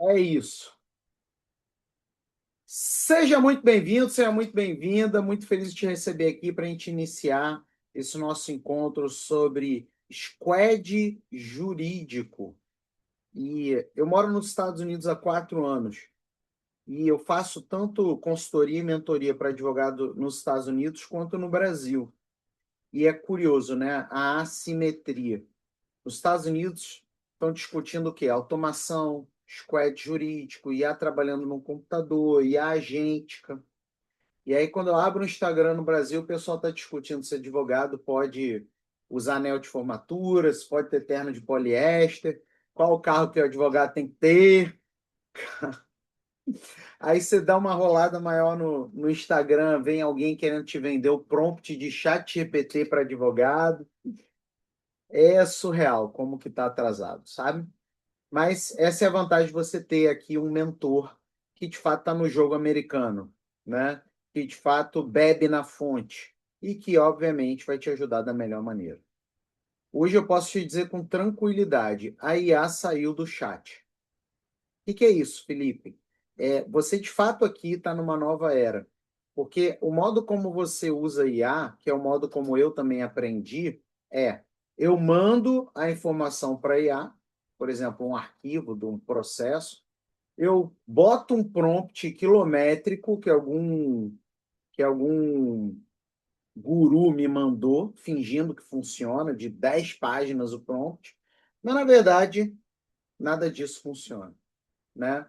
É isso. Seja muito bem-vindo, seja muito bem-vinda. Muito feliz de te receber aqui para a gente iniciar esse nosso encontro sobre squad jurídico. E eu moro nos Estados Unidos há 4 anos e eu faço tanto consultoria e mentoria para advogado nos Estados Unidos quanto no Brasil. E é curioso, né? A assimetria. Os Estados Unidos estão discutindo o quê? Automação, squad jurídico, IA trabalhando no computador, IA agêntica. E aí, quando eu abro o Instagram no Brasil, o pessoal está discutindo se advogado pode usar anel de formatura, se pode ter terno de poliéster, qual o carro que o advogado tem que ter. Aí você dá uma rolada maior no Instagram, vem alguém querendo te vender o prompt de chat GPT para advogado. É surreal como que está atrasado, sabe? Mas essa é a vantagem de você ter aqui um mentor que de fato está no jogo americano, né? Que de fato bebe na fonte e que, obviamente, vai te ajudar da melhor maneira. Hoje eu posso te dizer com tranquilidade: a IA saiu do chat. O que é isso, Felipe? Você de fato aqui está numa nova era, porque o modo como você usa IA, que é o modo como eu também aprendi, é eu mando a informação para a IA, por exemplo, um arquivo de um processo, eu boto um prompt quilométrico que algum guru me mandou, fingindo que funciona, de 10 páginas o prompt, mas na verdade nada disso funciona, né?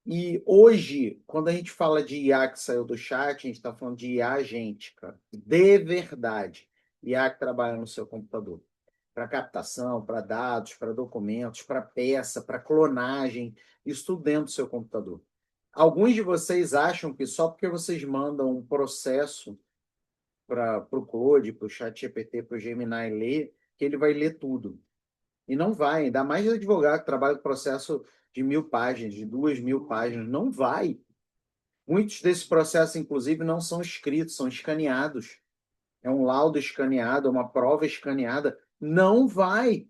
E hoje, quando a gente fala de IA que saiu do chat, a gente está falando de IA agêntica, de verdade. IA que trabalha no seu computador. Para captação, para dados, para documentos, para peça, para clonagem, isso tudo dentro do seu computador. Alguns de vocês acham que só porque vocês mandam um processo para o Claude, para o ChatGPT, para o Gemini ler, que ele vai ler tudo. E não vai, ainda mais advogado que trabalha com processo de 1.000 páginas, de 2.000 páginas, não vai. Muitos desses processos, inclusive, não são escritos, são escaneados. É um laudo escaneado, é uma prova escaneada. Não vai.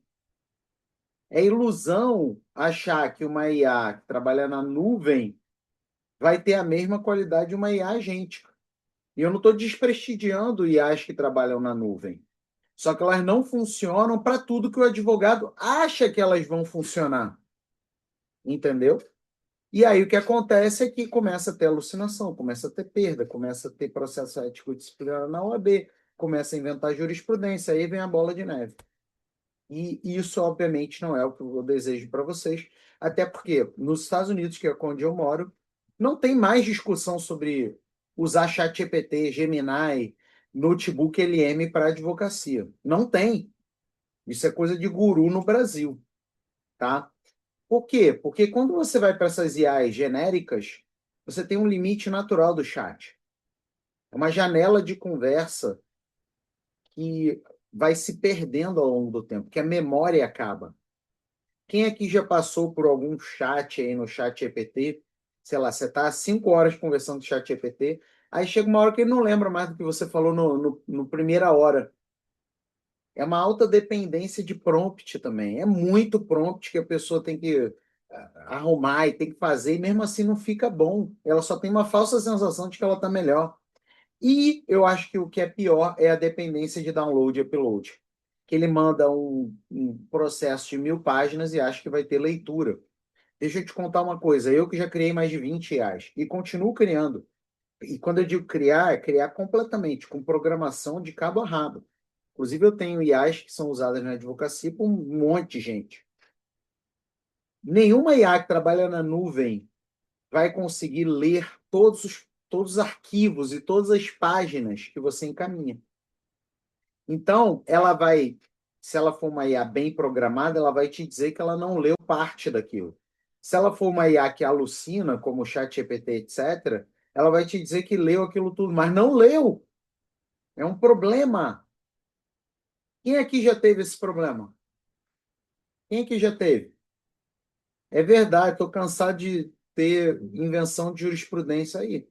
É ilusão achar que uma IA que trabalha na nuvem vai ter a mesma qualidade de uma IA agêntica. E eu não estou desprestigiando IAs que trabalham na nuvem. Só que elas não funcionam para tudo que o advogado acha que elas vão funcionar. Entendeu? E aí o que acontece é que começa a ter alucinação, começa a ter perda, começa a ter processo ético disciplinar na OAB, começa a inventar jurisprudência, aí vem a bola de neve. E isso, obviamente, não é o que eu desejo para vocês, até porque nos Estados Unidos, que é onde eu moro, não tem mais discussão sobre usar ChatGPT, Gemini, notebook LM para advocacia. Não tem. Isso é coisa de guru no Brasil, tá? Por quê? Porque quando você vai para essas IAs genéricas, você tem um limite natural do chat. É uma janela de conversa que vai se perdendo ao longo do tempo, que a memória acaba. Quem aqui já passou por algum chat aí no chat GPT? Sei lá, você está 5 horas conversando com o chat GPT, aí chega uma hora que ele não lembra mais do que você falou no primeira hora. É uma alta dependência de prompt também. É muito prompt que a pessoa tem que arrumar e tem que fazer, e mesmo assim não fica bom. Ela só tem uma falsa sensação de que ela está melhor. E eu acho que o que é pior é a dependência de download e upload. Que ele manda um processo de 1.000 páginas e acha que vai ter leitura. Deixa eu te contar uma coisa. Eu que já criei mais de 20 reais e continuo criando. E quando eu digo criar, é criar completamente, com programação de cabo a rabo. Inclusive, eu tenho IAs que são usadas na advocacia por um monte de gente. Nenhuma IA que trabalha na nuvem vai conseguir ler todos os arquivos e todas as páginas que você encaminha. Então, se ela for uma IA bem programada, ela vai te dizer que ela não leu parte daquilo. Se ela for uma IA que alucina, como o ChatGPT, etc., ela vai te dizer que leu aquilo tudo, mas não leu. É um problema. Quem aqui já teve esse problema? Quem aqui já teve? É verdade, estou cansado de ter invenção de jurisprudência aí.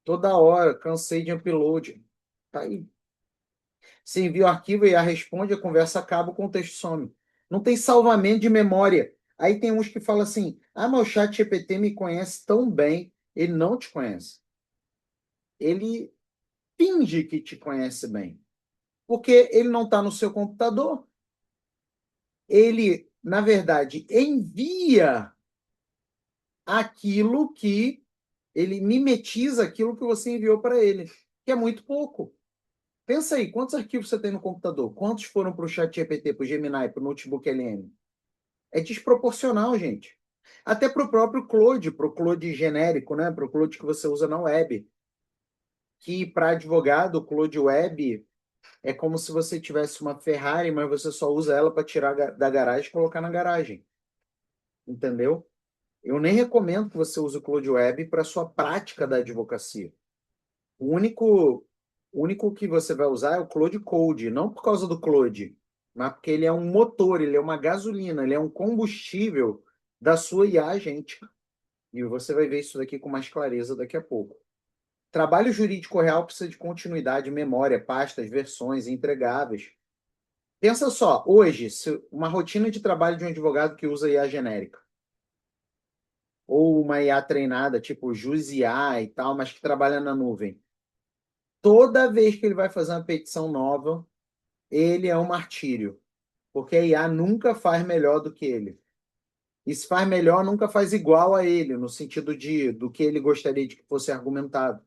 Toda hora, cansei de upload. Tá aí. Você envia o arquivo e a responde, a conversa acaba, o contexto some. Não tem salvamento de memória. Aí tem uns que falam assim: ah, mas o chat GPT me conhece tão bem. Ele não te conhece. Ele finge que te conhece bem. Porque ele não está no seu computador. Ele, na verdade, envia aquilo que ele mimetiza aquilo que você enviou para ele, que é muito pouco. Pensa aí, quantos arquivos você tem no computador? Quantos foram para o chat GPT, para o Gemini, para o Notebook LM? É desproporcional, gente. Até para o próprio Claude, para o Claude genérico, né? Para o Claude que você usa na web. Que para advogado, o Claude Web é como se você tivesse uma Ferrari, mas você só usa ela para tirar da garagem e colocar na garagem. Entendeu? Eu nem recomendo que você use o Claude Web para sua prática da advocacia. O único que você vai usar é o Claude Code, não por causa do Claude, mas porque ele é um motor, ele é uma gasolina, ele é um combustível da sua IA agente. E você vai ver isso daqui com mais clareza daqui a pouco. Trabalho jurídico real precisa de continuidade, memória, pastas, versões, entregáveis. Pensa só, hoje, uma rotina de trabalho de um advogado que usa IA genérica, ou uma IA treinada, tipo Jus IA e tal, mas que trabalha na nuvem. Toda vez que ele vai fazer uma petição nova, ele é um martírio, porque a IA nunca faz melhor do que ele. E se faz melhor, nunca faz igual a ele, no sentido do que ele gostaria de que fosse argumentado.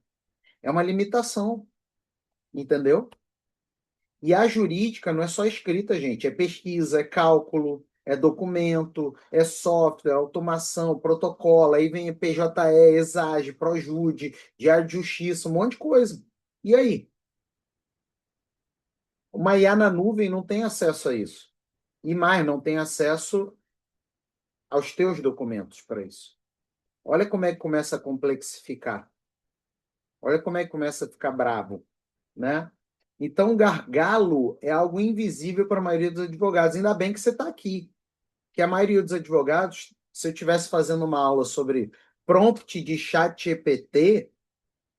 É uma limitação, entendeu? E a jurídica não é só escrita, gente, é pesquisa, é cálculo, é documento, é software, automação, protocolo, aí vem PJE, ESAGE, Projude, Diário de Justiça, um monte de coisa. E aí? Uma IA na nuvem não tem acesso a isso. E mais, não tem acesso aos teus documentos para isso. Olha como é que começa a complexificar. Olha como é que começa a ficar bravo, né? Então, o gargalo é algo invisível para a maioria dos advogados. Ainda bem que você está aqui. Que a maioria dos advogados, se eu estivesse fazendo uma aula sobre prompt de chat GPT,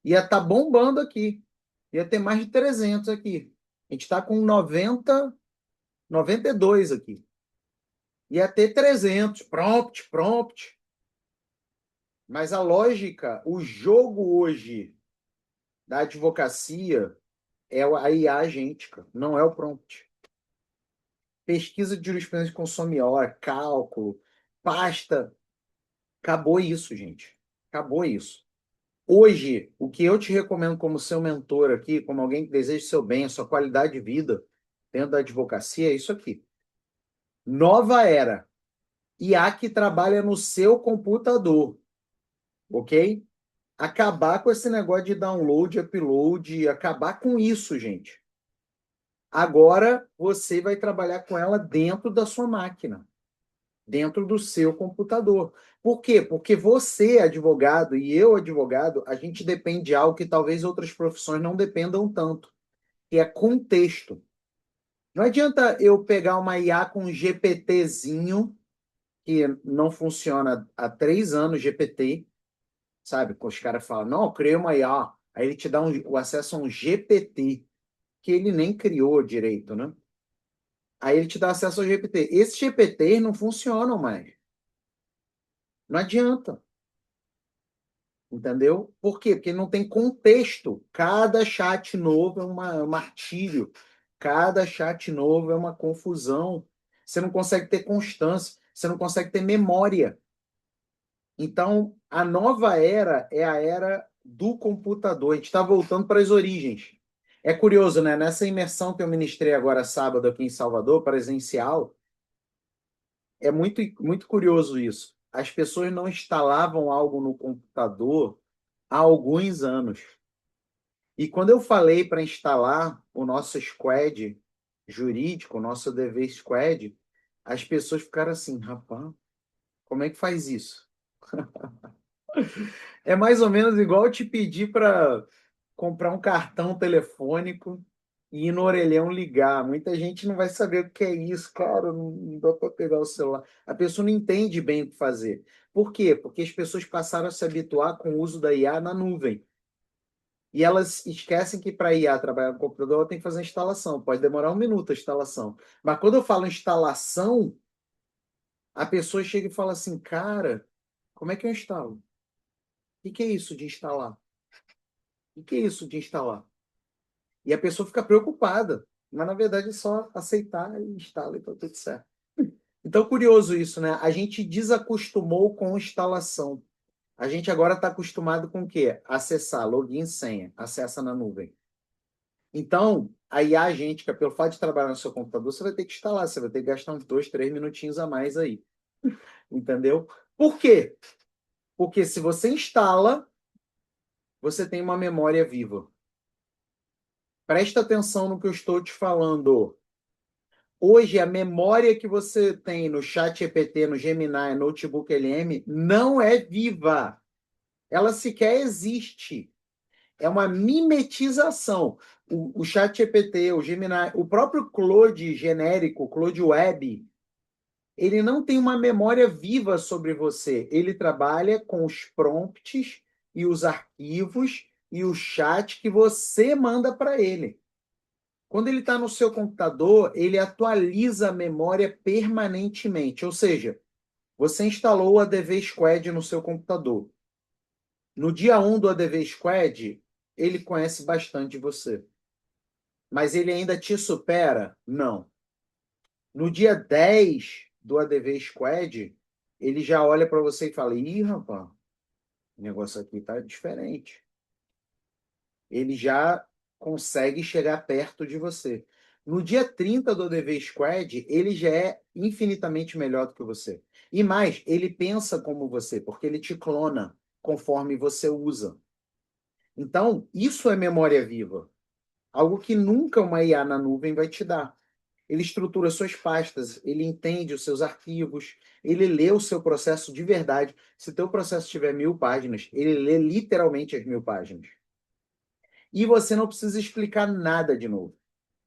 ia estar bombando aqui. Ia ter mais de 300 aqui. A gente está com 92 aqui. Ia ter 300, prompt, prompt. Mas a lógica, o jogo hoje da advocacia é a IA agêntica, não é o prompt. Pesquisa de jurisprudência consome hora, cálculo, pasta. Acabou isso, gente. Acabou isso. Hoje, o que eu te recomendo como seu mentor aqui, como alguém que deseja seu bem, a sua qualidade de vida dentro da advocacia, é isso aqui. Nova era. IA que trabalha no seu computador, ok? Acabar com esse negócio de download, upload, acabar com isso, gente. Agora você vai trabalhar com ela dentro da sua máquina, dentro do seu computador. Por quê? Porque você, advogado, e eu, advogado, a gente depende de algo que talvez outras profissões não dependam tanto, que é contexto. Não adianta eu pegar uma IA com um GPTzinho, que não funciona há 3 anos, GPT, sabe? Os caras falam, não, eu criei uma IA. Aí ele te dá o acesso a um GPT, que ele nem criou direito, né? Aí ele te dá acesso ao GPT. Esses GPTs não funcionam mais. Não adianta. Entendeu? Por quê? Porque não tem contexto. Cada chat novo é um martírio. Cada chat novo é uma confusão. Você não consegue ter constância. Você não consegue ter memória. Então, a nova era é a era do computador. A gente está voltando para as origens. É curioso, né? Nessa imersão que eu ministrei agora sábado aqui em Salvador, presencial, é muito, muito curioso isso. As pessoas não instalavam algo no computador há alguns anos. E quando eu falei para instalar o nosso squad jurídico, o nosso DV Squad, as pessoas ficaram assim, rapaz, como é que faz isso? É mais ou menos igual eu te pedir para comprar um cartão telefônico e ir no orelhão ligar. Muita gente não vai saber o que é isso, cara, não dá para pegar o celular. A pessoa não entende bem o que fazer. Por quê? Porque as pessoas passaram a se habituar com o uso da IA na nuvem. E elas esquecem que para IA trabalhar no computador, ela tem que fazer a instalação. Pode demorar 1 minuto a instalação. Mas quando eu falo instalação, a pessoa chega e fala assim, cara, como é que eu instalo? O que é isso de instalar? O que é isso de instalar? E a pessoa fica preocupada, mas na verdade é só aceitar e instala e tá tudo certo. Então, curioso isso, né? A gente desacostumou com instalação. A gente agora está acostumado com o quê? Acessar, login e senha, acessa na nuvem. Então, a IA agêntica, pelo fato de trabalhar no seu computador, você vai ter que instalar, você vai ter que gastar uns 2, 3 minutinhos a mais aí. Entendeu? Por quê? Porque se você instala, você tem uma memória viva. Presta atenção no que eu estou te falando. Hoje, a memória que você tem no ChatGPT, no Gemini, no Notebook LM, não é viva. Ela sequer existe. É uma mimetização. O ChatGPT, o Gemini, o próprio Claude genérico, Claude Web, ele não tem uma memória viva sobre você. Ele trabalha com os prompts e os arquivos e o chat que você manda para ele. Quando ele está no seu computador, ele atualiza a memória permanentemente. Ou seja, você instalou o ADV Squad no seu computador. No dia 1 do ADV Squad, ele conhece bastante de você. Mas ele ainda te supera? Não. No dia 10 do ADV Squad, ele já olha para você e fala: ih, rapaz, o negócio aqui tá diferente. Ele já consegue chegar perto de você. No dia 30 do ADV Squad, ele já é infinitamente melhor do que você. E mais, ele pensa como você, porque ele te clona conforme você usa. Então, isso é memória viva. Algo que nunca uma IA na nuvem vai te dar. Ele estrutura suas pastas, ele entende os seus arquivos, ele lê o seu processo de verdade. Se o teu processo tiver 1.000 páginas, ele lê literalmente as 1.000 páginas. E você não precisa explicar nada de novo.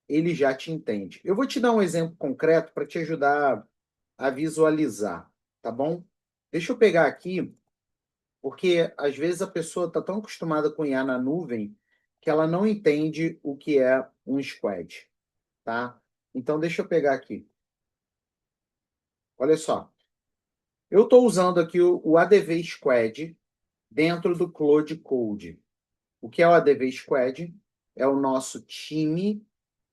Ele já te entende. Eu vou te dar um exemplo concreto para te ajudar a visualizar, tá bom? Deixa eu pegar aqui, porque às vezes a pessoa está tão acostumada com IA na nuvem que ela não entende o que é um squad, tá? Então, deixa eu pegar aqui. Olha só. Eu estou usando aqui o ADV Squad dentro do Claude Code. O que é o ADV Squad? É o nosso time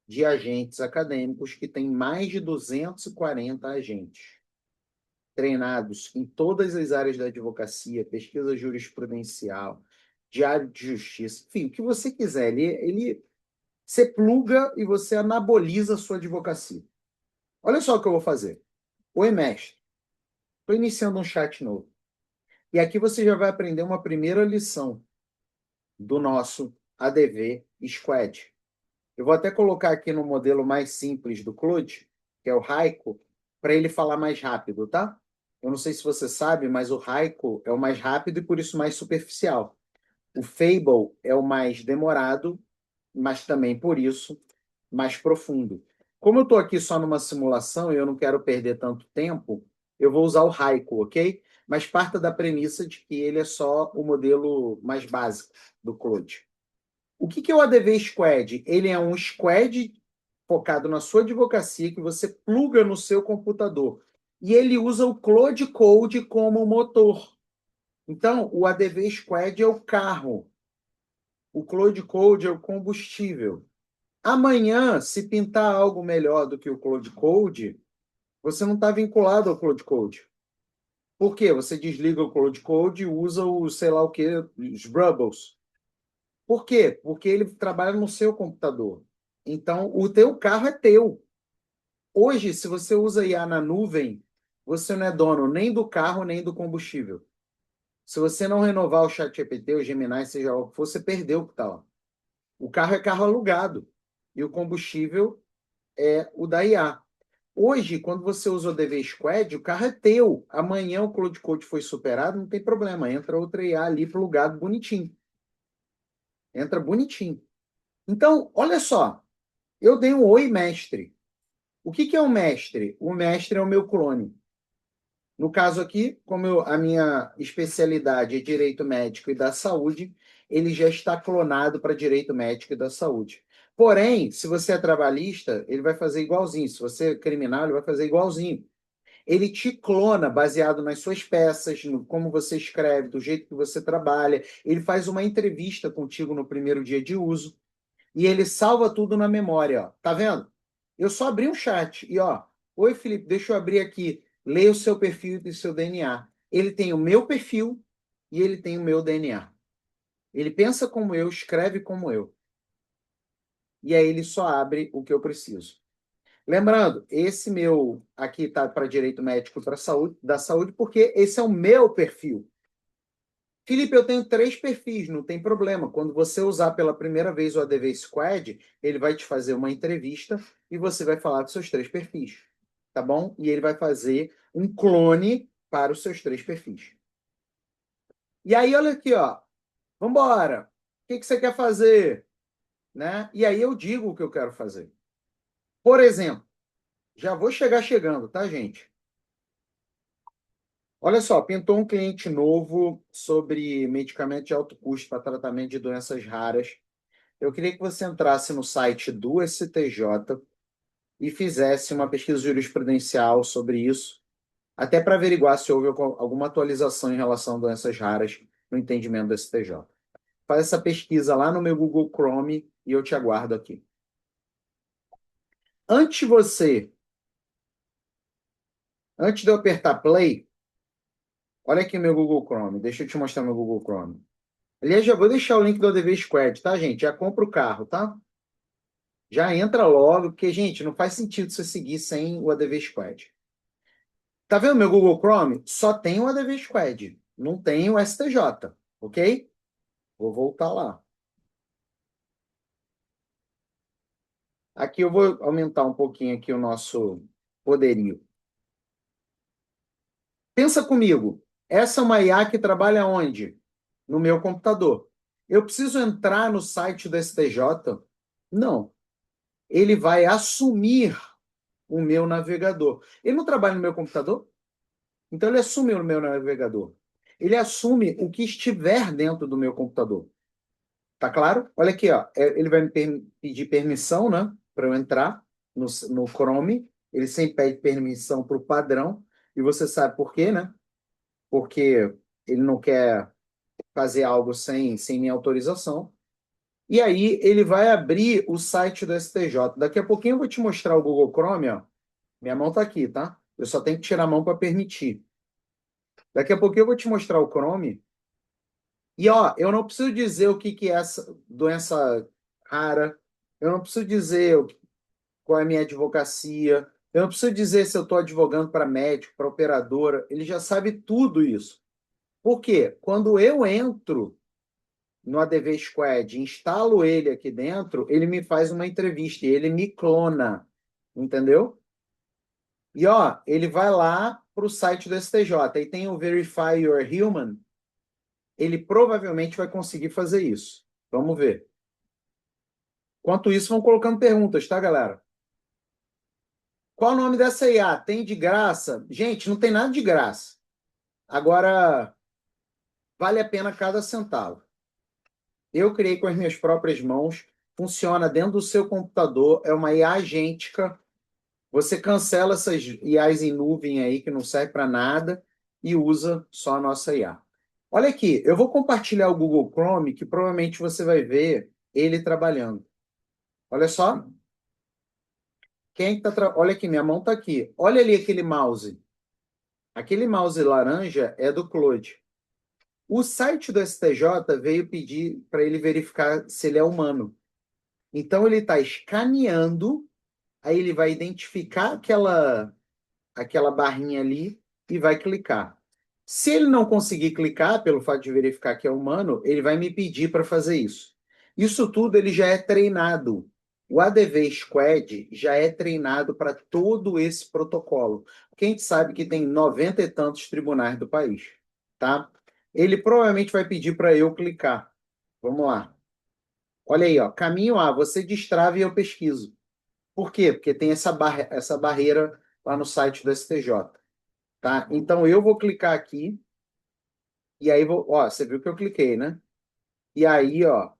de agentes acadêmicos que tem mais de 240 agentes treinados em todas as áreas da advocacia, pesquisa jurisprudencial, diário de justiça, enfim, o que você quiser. Você pluga e você anaboliza a sua advocacia. Olha só o que eu vou fazer. Oi, mestre. Estou iniciando um chat novo. E aqui você já vai aprender uma primeira lição do nosso ADV Squad. Eu vou até colocar aqui no modelo mais simples do Claude, que é o Raico, para ele falar mais rápido, tá? Eu não sei se você sabe, mas o Raico é o mais rápido e por isso mais superficial. O Fable é o mais demorado, mas também por isso mais profundo. Como eu estou aqui só numa simulação e eu não quero perder tanto tempo, eu vou usar o Raico, ok? Mas parta da premissa de que ele é só o modelo mais básico do Claude. O que é o ADV Squad? Ele é um squad focado na sua advocacia que você pluga no seu computador. E ele usa o Claude Code como motor. Então, o ADV Squad é o carro. O Claude Code é o combustível. Amanhã, se pintar algo melhor do que o Claude Code, você não está vinculado ao Claude Code. Por quê? Você desliga o Claude Code e usa o, sei lá o quê, os Brubbles. Por quê? Porque ele trabalha no seu computador. Então, o teu carro é teu. Hoje, se você usa IA na nuvem, você não é dono nem do carro, nem do combustível. Se você não renovar o ChatGPT, o Gemini, seja o que for, você perdeu o que está lá. O carro é carro alugado. E o combustível é o da IA. Hoje, quando você usa o DV Squad, o carro é teu. Amanhã o Cloud Code foi superado, não tem problema. Entra outra IA ali plugado bonitinho. Entra bonitinho. Então, olha só. Eu dei um oi, mestre. O que é um mestre? O mestre é o meu clone. No caso aqui, como a minha especialidade é direito médico e da saúde, ele já está clonado para direito médico e da saúde. Porém, se você é trabalhista, ele vai fazer igualzinho. Se você é criminal, ele vai fazer igualzinho. Ele te clona baseado nas suas peças, no como você escreve, do jeito que você trabalha. Ele faz uma entrevista contigo no primeiro dia de uso e ele salva tudo na memória, ó. Tá vendo? Eu só abri um chat e ó, oi Felipe, deixa eu abrir aqui. Leia o seu perfil e o seu DNA. Ele tem o meu perfil e ele tem o meu DNA. Ele pensa como eu, escreve como eu. E aí ele só abre o que eu preciso. Lembrando, esse meu aqui tá para direito médico para saúde, da saúde, porque esse é o meu perfil. Felipe, eu tenho 3 perfis, não tem problema. Quando você usar pela primeira vez o ADV Squad, ele vai te fazer uma entrevista e você vai falar dos seus 3 perfis, tá bom? E ele vai fazer um clone para os seus 3 perfis. E aí, olha aqui, ó. Vambora. O que que você quer fazer? Né? E aí eu digo o que eu quero fazer. Por exemplo, já vou chegar chegando, tá, gente? Olha só, pintou um cliente novo sobre medicamento de alto custo para tratamento de doenças raras. Eu queria que você entrasse no site do STJ e fizesse uma pesquisa jurisprudencial sobre isso, até para averiguar se houve alguma atualização em relação a doenças raras no entendimento do STJ. Faz essa pesquisa lá no meu Google Chrome e eu te aguardo aqui. Antes de você, antes de eu apertar play, olha aqui meu Google Chrome. Deixa eu te mostrar meu Google Chrome. Aliás, já vou deixar o link do ADV Squad, tá, gente? Já compra o carro, tá? Já entra logo, porque, gente, não faz sentido você seguir sem o ADV Squad. Tá vendo meu Google Chrome? Só tem o ADV Squad, não tem o STJ, ok? Vou voltar lá. Aqui eu vou aumentar um pouquinho aqui o nosso poderio. Pensa comigo, essa é uma IA que trabalha onde? No meu computador. Eu preciso entrar no site do STJ? Não. Ele vai assumir o meu navegador. Ele não trabalha no meu computador? Então ele assume o meu navegador. Ele assume o que estiver dentro do meu computador. Tá claro? Olha aqui, ó. Ele vai me pedir permissão, né? Para eu entrar no Chrome. Ele sempre pede permissão para o padrão. E você sabe por quê, né? Porque ele não quer fazer algo sem minha autorização. E aí ele vai abrir o site do STJ. Daqui a pouquinho eu vou te mostrar o Google Chrome, ó. Minha mão tá aqui, tá? Eu só tenho que tirar a mão para permitir. Daqui a pouquinho eu vou te mostrar o Chrome. E ó, eu não preciso dizer o que que é essa doença rara. Eu não preciso dizer qual é a minha advocacia. Eu não preciso dizer se eu estou advogando para médico, para operadora. Ele já sabe tudo isso. Por quê? Quando eu entro no ADV Squad, instalo ele aqui dentro, ele me faz uma entrevista e ele me clona. Entendeu? E ó, ele vai lá para o site do STJ e tem o Verify Your Human. Ele provavelmente vai conseguir fazer isso. Vamos ver. Enquanto isso, vão colocando perguntas, tá, galera? Qual o nome dessa IA? Tem de graça? Gente, não tem nada de graça. Agora, vale a pena cada centavo. Eu criei com as minhas próprias mãos, funciona dentro do seu computador, é uma IA agêntica. Você cancela essas IAs em nuvem aí que não serve para nada e usa só a nossa IA. Olha aqui, eu vou compartilhar o Google Chrome, que provavelmente você vai ver ele trabalhando. Olha só. Quem tá Olha aqui, minha mão está aqui. Olha ali aquele mouse. Aquele mouse laranja é do Claude. O site do STJ veio pedir para ele verificar se ele é humano. Então ele está escaneando, aí ele vai identificar aquela barrinha ali e vai clicar. Se ele não conseguir clicar, pelo fato de verificar que é humano, ele vai me pedir para fazer isso. Isso tudo ele já é treinado. O ADV Squad já é treinado para todo esse protocolo. Porque a gente sabe que tem 90 e tantos tribunais do país, tá? Ele provavelmente vai pedir para eu clicar. Vamos lá. Olha aí, ó. Caminho A, você destrava e eu pesquiso. Por quê? Porque tem essa barreira lá no site do STJ. Tá? Então eu vou clicar aqui e aí vou, ó, você viu que eu cliquei, né? E aí, ó,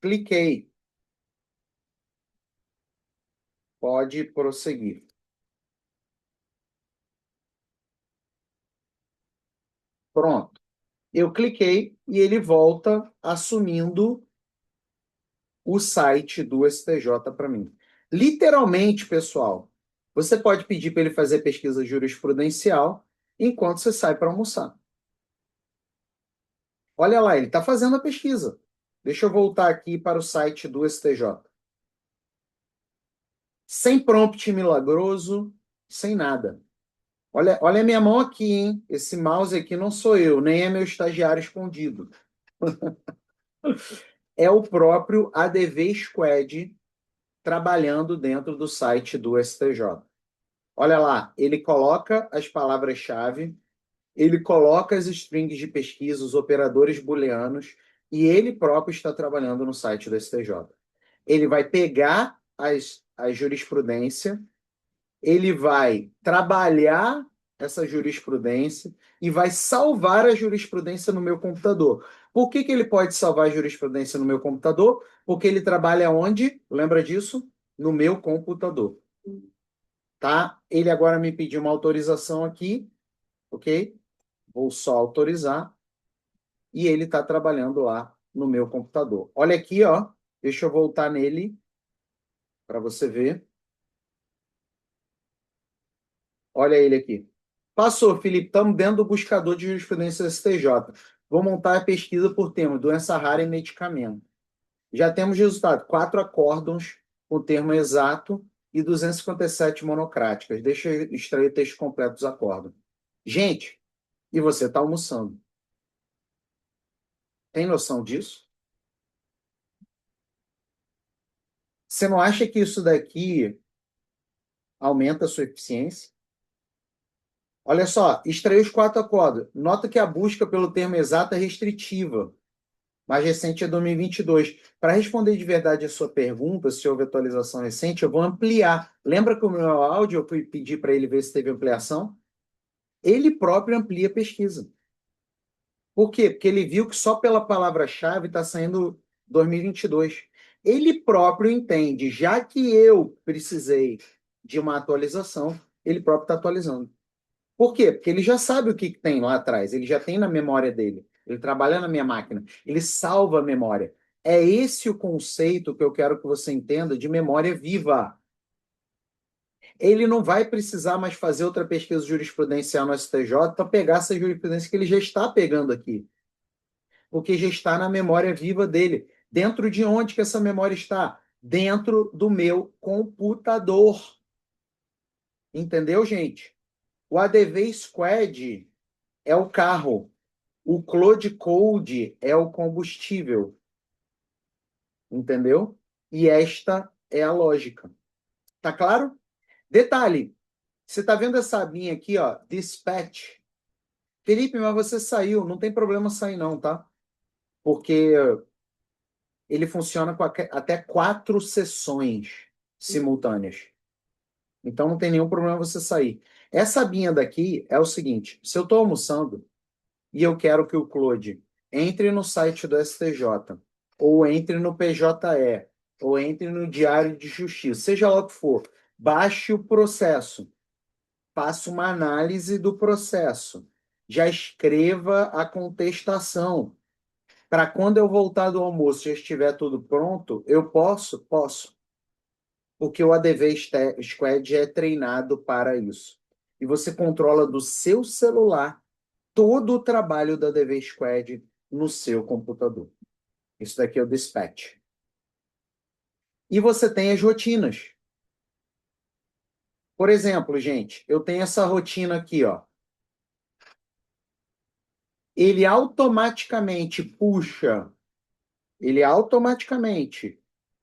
cliquei. Pode prosseguir. Pronto. Eu cliquei e ele volta assumindo o site do STJ para mim. Literalmente, pessoal, você pode pedir para ele fazer pesquisa jurisprudencial enquanto você sai para almoçar. Olha lá, ele está fazendo a pesquisa. Deixa eu voltar aqui para o site do STJ. Sem prompt milagroso, sem nada. Olha a minha mão aqui, hein? Esse mouse aqui não sou eu, nem é meu estagiário escondido. É o próprio ADV Squad trabalhando dentro do site do STJ. Olha lá, ele coloca as palavras-chave, ele coloca as strings de pesquisa, os operadores booleanos, e ele próprio está trabalhando no site do STJ. Ele vai pegar a jurisprudência, ele vai trabalhar essa jurisprudência e vai salvar a jurisprudência no meu computador. Por que que ele pode salvar a jurisprudência no meu computador? Porque ele trabalha onde? Lembra disso? No meu computador. Tá? Ele agora me pediu uma autorização aqui, ok? Vou só autorizar e ele está trabalhando lá no meu computador. Olha aqui, ó. Deixa eu voltar nele para você ver. Olha ele aqui. Passou, Felipe. Estamos dentro do buscador de jurisprudência STJ. Vou montar a pesquisa por tema, doença rara e medicamento. Já temos resultado: 4 acórdãos com termo exato e 257 monocráticas. Deixa eu extrair o texto completo dos acórdãos. Gente, e você está almoçando. Tem noção disso? Você não acha que isso daqui aumenta a sua eficiência? Olha só, extrair os 4 acórdãos. Nota que a busca pelo termo exato é restritiva. Mais recente é 2022. Para responder de verdade a sua pergunta, se houve atualização recente, eu vou ampliar. Lembra que o meu áudio eu fui pedir para ele ver se teve ampliação? Ele próprio amplia a pesquisa. Por quê? Porque ele viu que só pela palavra-chave está saindo 2022. Ele próprio entende, já que eu precisei de uma atualização, ele próprio está atualizando. Por quê? Porque ele já sabe o que tem lá atrás, ele já tem na memória dele. Ele trabalha na minha máquina, ele salva a memória. É esse o conceito que eu quero que você entenda de memória viva. Ele não vai precisar mais fazer outra pesquisa jurisprudencial no STJ para pegar essa jurisprudência que ele já está pegando aqui, porque já está na memória viva dele. Dentro de onde que essa memória está? Dentro do meu computador. Entendeu, gente? O ADV Squad é o carro. O Cloud Code é o combustível, entendeu? E esta é a lógica. Tá claro? Detalhe, você está vendo essa abinha aqui, ó, Dispatch. Felipe, mas você saiu. Não tem problema sair não, tá? Porque ele funciona com até 4 sessões simultâneas. Então não tem nenhum problema você sair. Essa abinha daqui é o seguinte, se eu estou almoçando e eu quero que o Claude entre no site do STJ, ou entre no PJE, ou entre no Diário de Justiça, seja lá o que for, baixe o processo, faça uma análise do processo, já escreva a contestação, para quando eu voltar do almoço já estiver tudo pronto, eu posso? Posso. Porque o ADV Squad é treinado para isso. E você controla do seu celular todo o trabalho da DV Squad no seu computador. Isso daqui é o dispatch. E você tem as rotinas. Por exemplo, gente, eu tenho essa rotina aqui, ó. Ele automaticamente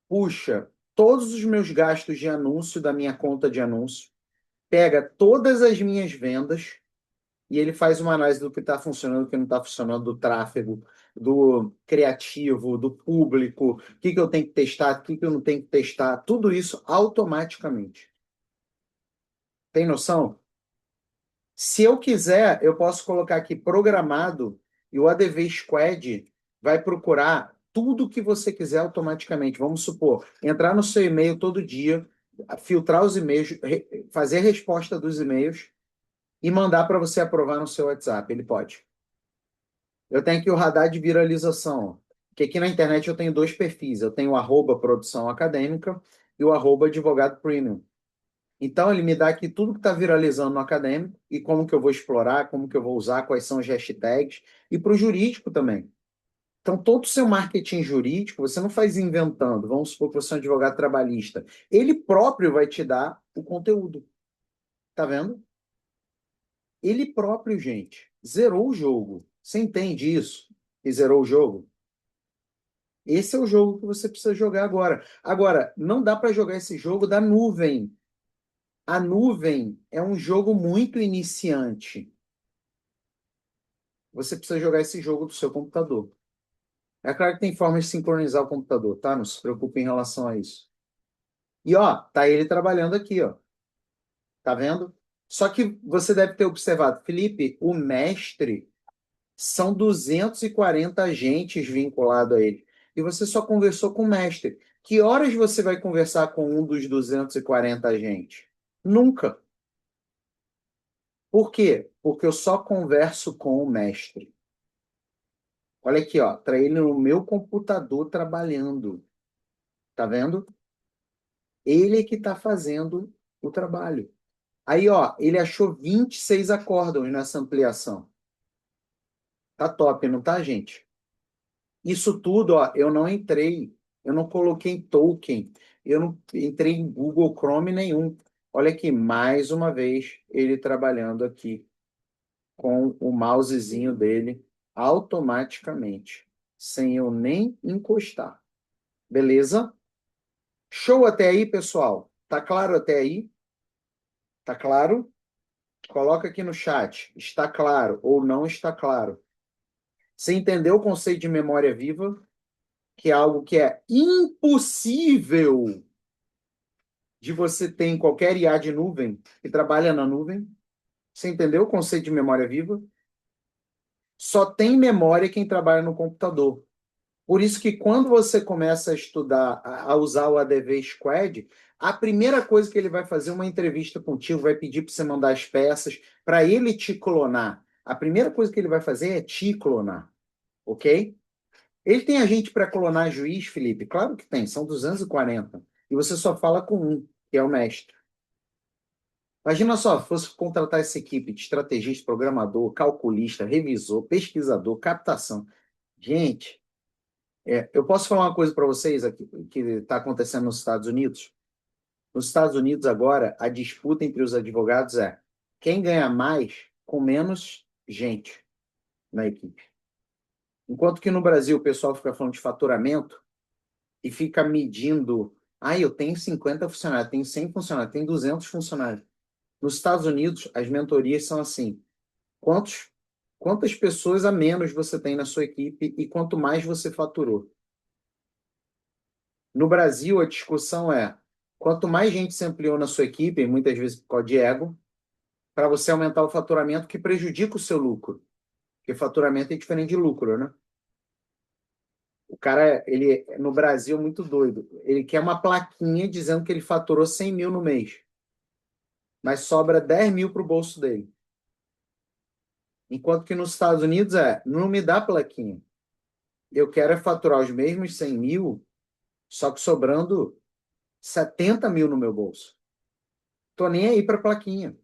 puxa todos os meus gastos de anúncio da minha conta de anúncio, pega todas as minhas vendas e ele faz uma análise do que está funcionando, do que não está funcionando, do tráfego, do criativo, do público, o que eu tenho que testar, o que eu não tenho que testar, tudo isso automaticamente. Tem noção? Se eu quiser, eu posso colocar aqui programado e o ADV Squad vai procurar tudo que você quiser automaticamente. Vamos supor, entrar no seu e-mail todo dia, filtrar os e-mails, fazer a resposta dos e-mails e mandar para você aprovar no seu WhatsApp. Ele pode. Eu tenho aqui o radar de viralização, que aqui na internet eu tenho dois perfis. Eu tenho o arroba produção acadêmica e o arroba advogado premium. Então, ele me dá aqui tudo que está viralizando no acadêmico e como que eu vou explorar, como que eu vou usar, quais são as hashtags, e para o jurídico também. Então, todo o seu marketing jurídico, você não faz inventando. Vamos supor que você é um advogado trabalhista. Ele próprio vai te dar o conteúdo. Tá vendo? Ele próprio, gente, zerou o jogo. Você entende isso? Que zerou o jogo? Esse é o jogo que você precisa jogar agora. Agora, não dá para jogar esse jogo da nuvem. A nuvem é um jogo muito iniciante. Você precisa jogar esse jogo do seu computador. É claro que tem formas de sincronizar o computador, tá? Não se preocupe em relação a isso. E ó, tá ele trabalhando aqui, ó. Tá vendo? Só que você deve ter observado, Felipe, o mestre são 240 agentes vinculados a ele. E você só conversou com o mestre. Que horas você vai conversar com um dos 240 agentes? Nunca. Por quê? Porque eu só converso com o mestre. Olha aqui, ó, tá ele no meu computador trabalhando. Tá vendo? Ele que está fazendo o trabalho. Aí, ó, ele achou 26 acórdãos nessa ampliação. Tá top, não tá, gente? Isso tudo, ó, eu não entrei, eu não coloquei token, eu não entrei em Google Chrome nenhum. Olha aqui, mais uma vez, ele trabalhando aqui com o mousezinho dele automaticamente, sem eu nem encostar. Beleza? Show até aí, pessoal? Tá claro até aí? Tá claro? Coloca aqui no chat. Está claro ou não está claro? Você entendeu o conceito de memória viva? Que é algo que é impossível de você ter em qualquer IA de nuvem que trabalha na nuvem. Você entendeu o conceito de memória viva? Só tem memória quem trabalha no computador. Por isso que quando você começa a estudar, a usar o ADV Squad, a primeira coisa que ele vai fazer é uma entrevista contigo, vai pedir para você mandar as peças, para ele te clonar. A primeira coisa que ele vai fazer é te clonar, ok? Ele tem agente para clonar juiz, Felipe? Claro que tem, são 240. E você só fala com um, que é o mestre. Imagina só, fosse contratar essa equipe de estrategista, programador, calculista, revisor, pesquisador, captação. Gente, eu posso falar uma coisa para vocês aqui que está acontecendo nos Estados Unidos? Nos Estados Unidos, agora, a disputa entre os advogados é quem ganha mais com menos gente na equipe. Enquanto que no Brasil o pessoal fica falando de faturamento e fica medindo. Ah, eu tenho 50 funcionários, tenho 100 funcionários, tenho 200 funcionários. Nos Estados Unidos, as mentorias são assim: quantas pessoas a menos você tem na sua equipe e quanto mais você faturou. No Brasil, a discussão é quanto mais gente se ampliou na sua equipe, e muitas vezes por causa de ego, para você aumentar o faturamento que prejudica o seu lucro. Porque faturamento é diferente de lucro, né? O cara, ele no Brasil é muito doido. Ele quer uma plaquinha dizendo que ele faturou 100 mil no mês, mas sobra 10 mil para o bolso dele. Enquanto que nos Estados Unidos não me dá plaquinha. Eu quero é faturar os mesmos 100 mil, só que sobrando 70 mil no meu bolso. Tô nem aí para plaquinha.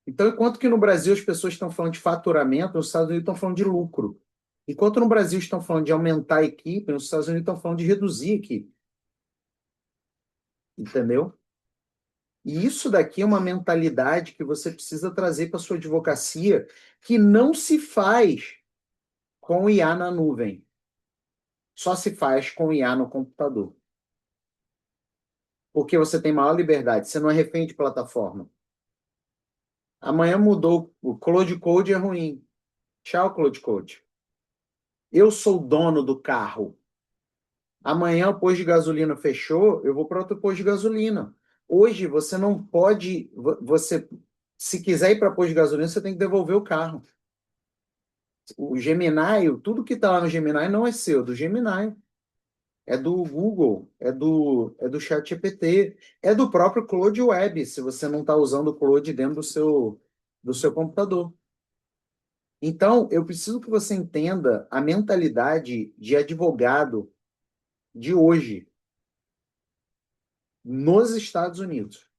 Então, enquanto que no Brasil as pessoas estão falando de faturamento, nos Estados Unidos estão falando de lucro. Enquanto no Brasil estão falando de aumentar a equipe, nos Estados Unidos estão falando de reduzir a equipe. Entendeu? E isso daqui é uma mentalidade que você precisa trazer para sua advocacia, que não se faz com o IA na nuvem. Só se faz com o IA no computador. Porque você tem maior liberdade, você não é refém de plataforma. Amanhã mudou, o Cloud Code é ruim. Tchau, Cloud Code. Eu sou o dono do carro. Amanhã o posto de gasolina fechou, eu vou para outro posto de gasolina. Hoje você não pode, você, se quiser ir para posto de gasolina, você tem que devolver o carro. O Gemini, tudo que está lá no Gemini não é seu, é do Gemini. É do Google, é do ChatGPT, é do próprio Claude Web, se você não está usando o Claude dentro do seu computador. Então, eu preciso que você entenda a mentalidade de advogado de hoje nos Estados Unidos.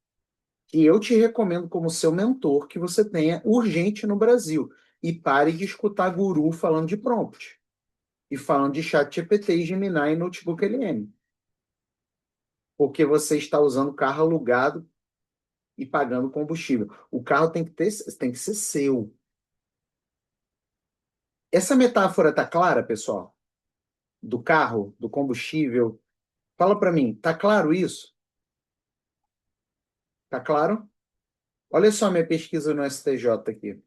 E eu te recomendo como seu mentor que você tenha urgente no Brasil e pare de escutar guru falando de prompt e falando de chat GPT e Gemini e Notebook LM, porque você está usando carro alugado e pagando combustível. O carro tem que ser seu. Essa metáfora tá clara, pessoal? Do carro, do combustível. Fala para mim, tá claro isso? Tá claro? Olha só minha pesquisa no STJ aqui.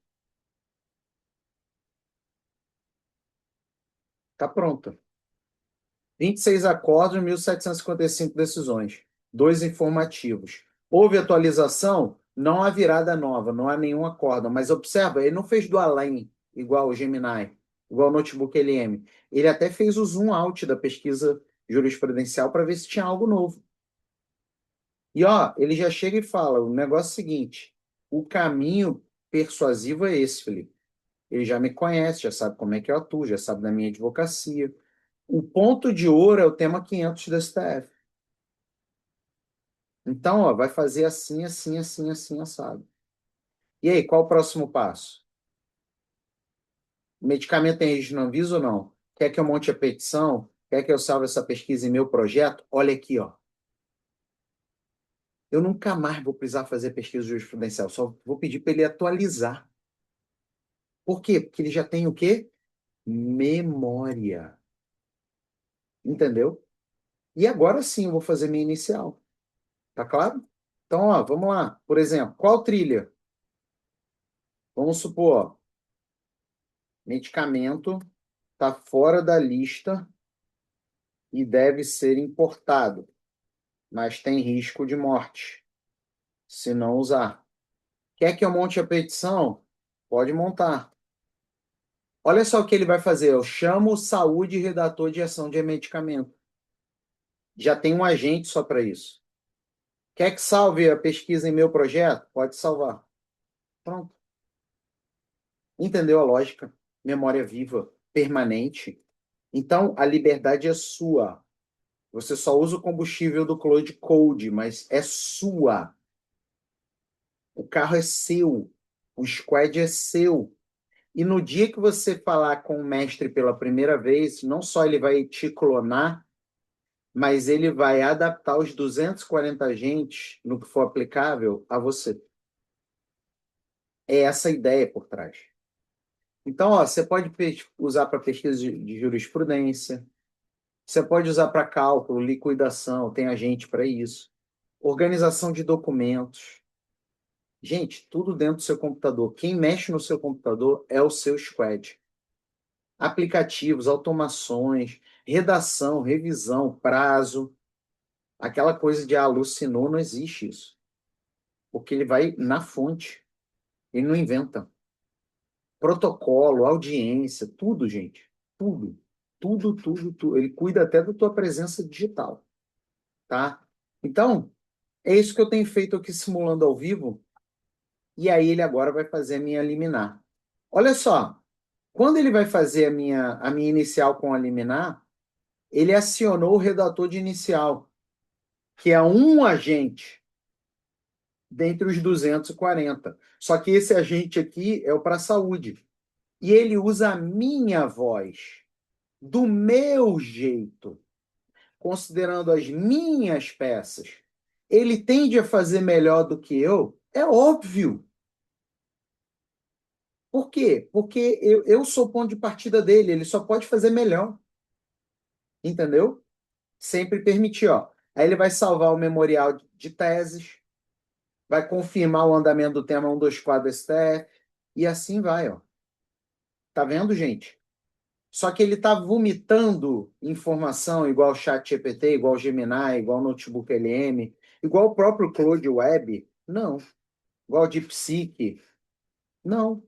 Tá pronta. 26 acordos, 1.755 decisões. Dois informativos. Houve atualização? Não há virada nova, não há nenhum acordo. Mas observa, ele não fez do além, igual o Gemini, igual o Notebook LM. Ele até fez o zoom out da pesquisa jurisprudencial para ver se tinha algo novo. E ó, ele já chega e fala: o negócio é o seguinte: o caminho persuasivo é esse, Felipe. Ele já me conhece, já sabe como é que eu atuo, já sabe da minha advocacia. O ponto de ouro é o tema 500 da STF. Então, ó, vai fazer assim, assim, assim, assim, assado. E aí, qual o próximo passo? O medicamento tem registro na Anvisa ou não? Quer que eu monte a petição? Quer que eu salve essa pesquisa em meu projeto? Olha aqui, ó. Eu nunca mais vou precisar fazer pesquisa jurisprudencial, só vou pedir para ele atualizar. Por quê? Porque ele já tem o quê? Memória. Entendeu? E agora sim eu vou fazer minha inicial. Tá claro? Então, ó, vamos lá. Por exemplo, qual trilha? Vamos supor, ó, medicamento está fora da lista e deve ser importado, mas tem risco de morte se não usar. Quer que eu monte a petição? Pode montar. Olha só o que ele vai fazer. Eu chamo saúde e redator de ação de medicamento. Já tem um agente só para isso. Quer que salve a pesquisa em meu projeto? Pode salvar. Pronto. Entendeu a lógica? Memória viva, permanente. Então, a liberdade é sua. Você só usa o combustível do Cloud Code, mas é sua. O carro é seu. O squad é seu. E no dia que você falar com o mestre pela primeira vez, não só ele vai te clonar, mas ele vai adaptar os 240 agentes no que for aplicável a você. É essa a ideia por trás. Então, ó, você pode usar para pesquisa de jurisprudência, você pode usar para cálculo, liquidação, tem agente para isso. Organização de documentos. Gente, tudo dentro do seu computador. Quem mexe no seu computador é o seu squad. Aplicativos, automações, redação, revisão, prazo. Aquela coisa de alucinou, não existe isso. Porque ele vai na fonte. Ele não inventa. Protocolo, audiência, tudo, gente. Tudo. Tudo, tudo, tudo. Ele cuida até da tua presença digital, tá? Então, é isso que eu tenho feito aqui simulando ao vivo. E aí ele agora vai fazer a minha liminar. Olha só, quando ele vai fazer a minha inicial com a liminar, ele acionou o redator de inicial, que é um agente dentre os 240. Só que esse agente aqui é o para a saúde. E ele usa a minha voz, do meu jeito, considerando as minhas peças. Ele tende a fazer melhor do que eu? É óbvio. Por quê? Porque eu sou o ponto de partida dele, ele só pode fazer melhor. Entendeu? Sempre permitir, ó. Aí ele vai salvar o memorial de teses, vai confirmar o andamento do tema 124 do STF, e assim vai, ó. Tá vendo, gente? Só que ele tá vomitando informação igual o ChatGPT, igual o Gemini, igual o Notebook LM, igual o próprio Claude Web. Não. Igual o DeepSeek. Não.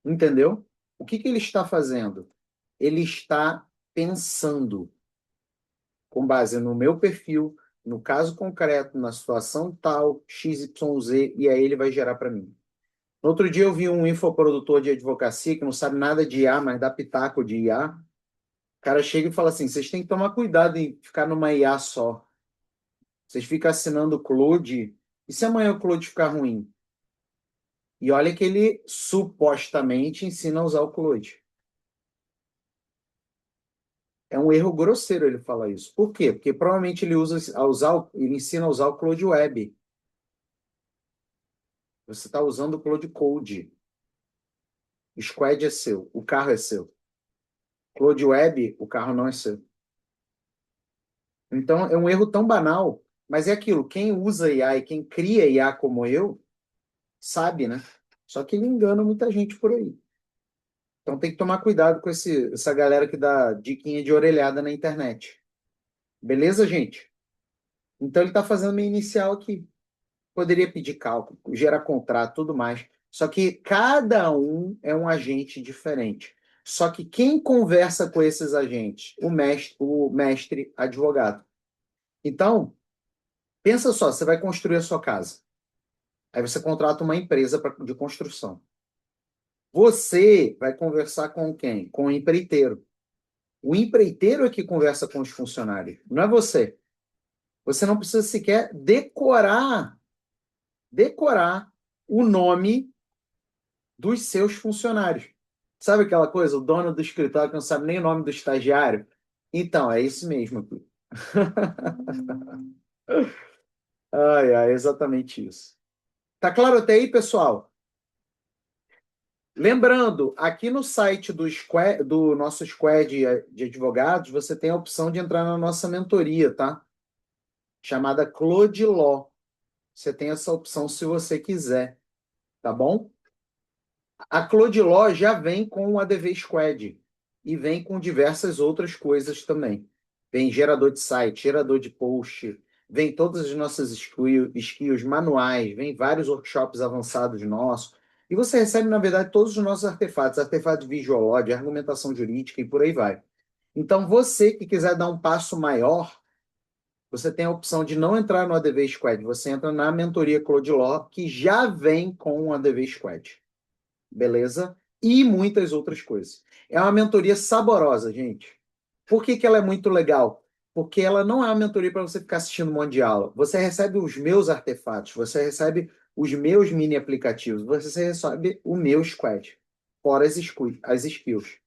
Entendeu? O que que ele está fazendo? Ele está pensando com base no meu perfil, no caso concreto, na situação tal, XYZ, e aí ele vai gerar para mim. No outro dia eu vi um infoprodutor de advocacia que não sabe nada de IA, mas dá pitaco de IA. O cara chega e fala assim: vocês têm que tomar cuidado em ficar numa IA só. Vocês ficam assinando o Claude. E se amanhã o Claude ficar ruim? E olha que ele supostamente ensina a usar o Claude. É um erro grosseiro ele falar isso. Por quê? Porque provavelmente ele ele ensina a usar o Claude Web. Você está usando o Claude Code. O Squad é seu, o carro é seu. Claude Web, o carro não é seu. Então é um erro tão banal, mas é aquilo. Quem usa IA e quem cria IA como eu, sabe, né? Só que ele engana muita gente por aí. Então tem que tomar cuidado com essa galera que dá diquinha de orelhada na internet. Beleza, gente? Então ele está fazendo minha inicial aqui. Poderia pedir cálculo, gerar contrato, tudo mais. Só que cada um é um agente diferente. Só que quem conversa com esses agentes? O mestre advogado. Então, pensa só, você vai construir a sua casa. Aí você contrata uma empresa de construção. Você vai conversar com quem? Com o empreiteiro. O empreiteiro é que conversa com os funcionários, não é você. Você não precisa sequer decorar o nome dos seus funcionários. Sabe aquela coisa, o dono do escritório que não sabe nem o nome do estagiário? Então, é isso mesmo. Ai, ai, exatamente isso. Tá claro até aí, pessoal? Lembrando, aqui no site do nosso squad de advogados, você tem a opção de entrar na nossa mentoria, tá? Chamada Claude Law. Você tem essa opção se você quiser, tá bom? A Clodiló já vem com o ADV Squad e vem com diversas outras coisas também. Vem gerador de site, gerador de post, vem todas as nossas skills manuais, vem vários workshops avançados nossos. E você recebe, na verdade, todos os nossos artefatos, artefato de Visual de argumentação jurídica e por aí vai. Então, você que quiser dar um passo maior, você tem a opção de não entrar no ADV Squad, você entra na mentoria Clodiló, que já vem com o ADV Squad. Beleza? E muitas outras coisas. É uma mentoria saborosa, gente. Por que que ela é muito legal? Porque ela não é uma mentoria para você ficar assistindo um monte de aula. Você recebe os meus artefatos, você recebe os meus mini aplicativos, você recebe o meu squad, fora as skills.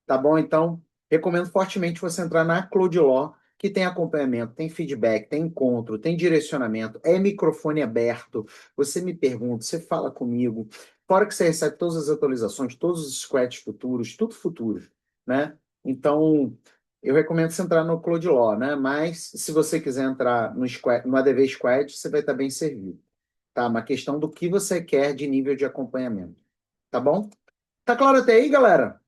Tá bom? Então, recomendo fortemente você entrar na Cloudlaw, que tem acompanhamento, tem feedback, tem encontro, tem direcionamento, é microfone aberto. Você me pergunta, você fala comigo. Fora que você recebe todas as atualizações, todos os squads futuros, tudo futuro, né? Então, eu recomendo você entrar no Cloudlaw, né? Mas se você quiser entrar no ADV Squad, você vai estar bem servido. Tá? Uma questão do que você quer de nível de acompanhamento. Tá bom? Tá claro até aí, galera?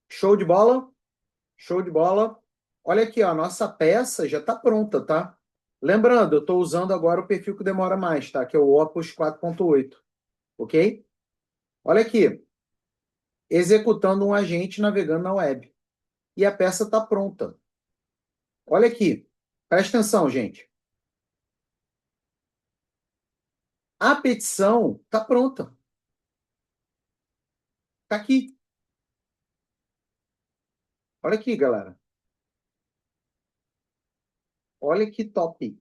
Show de bola? Show de bola. Olha aqui, ó, a nossa peça já está pronta, tá? Lembrando, eu estou usando agora o perfil que demora mais, tá? Que é o Opus 4.8, ok? Olha aqui, executando um agente navegando na web. E a peça está pronta. Olha aqui, presta atenção, gente. A petição está pronta. Está aqui. Olha aqui, galera. Olha que top.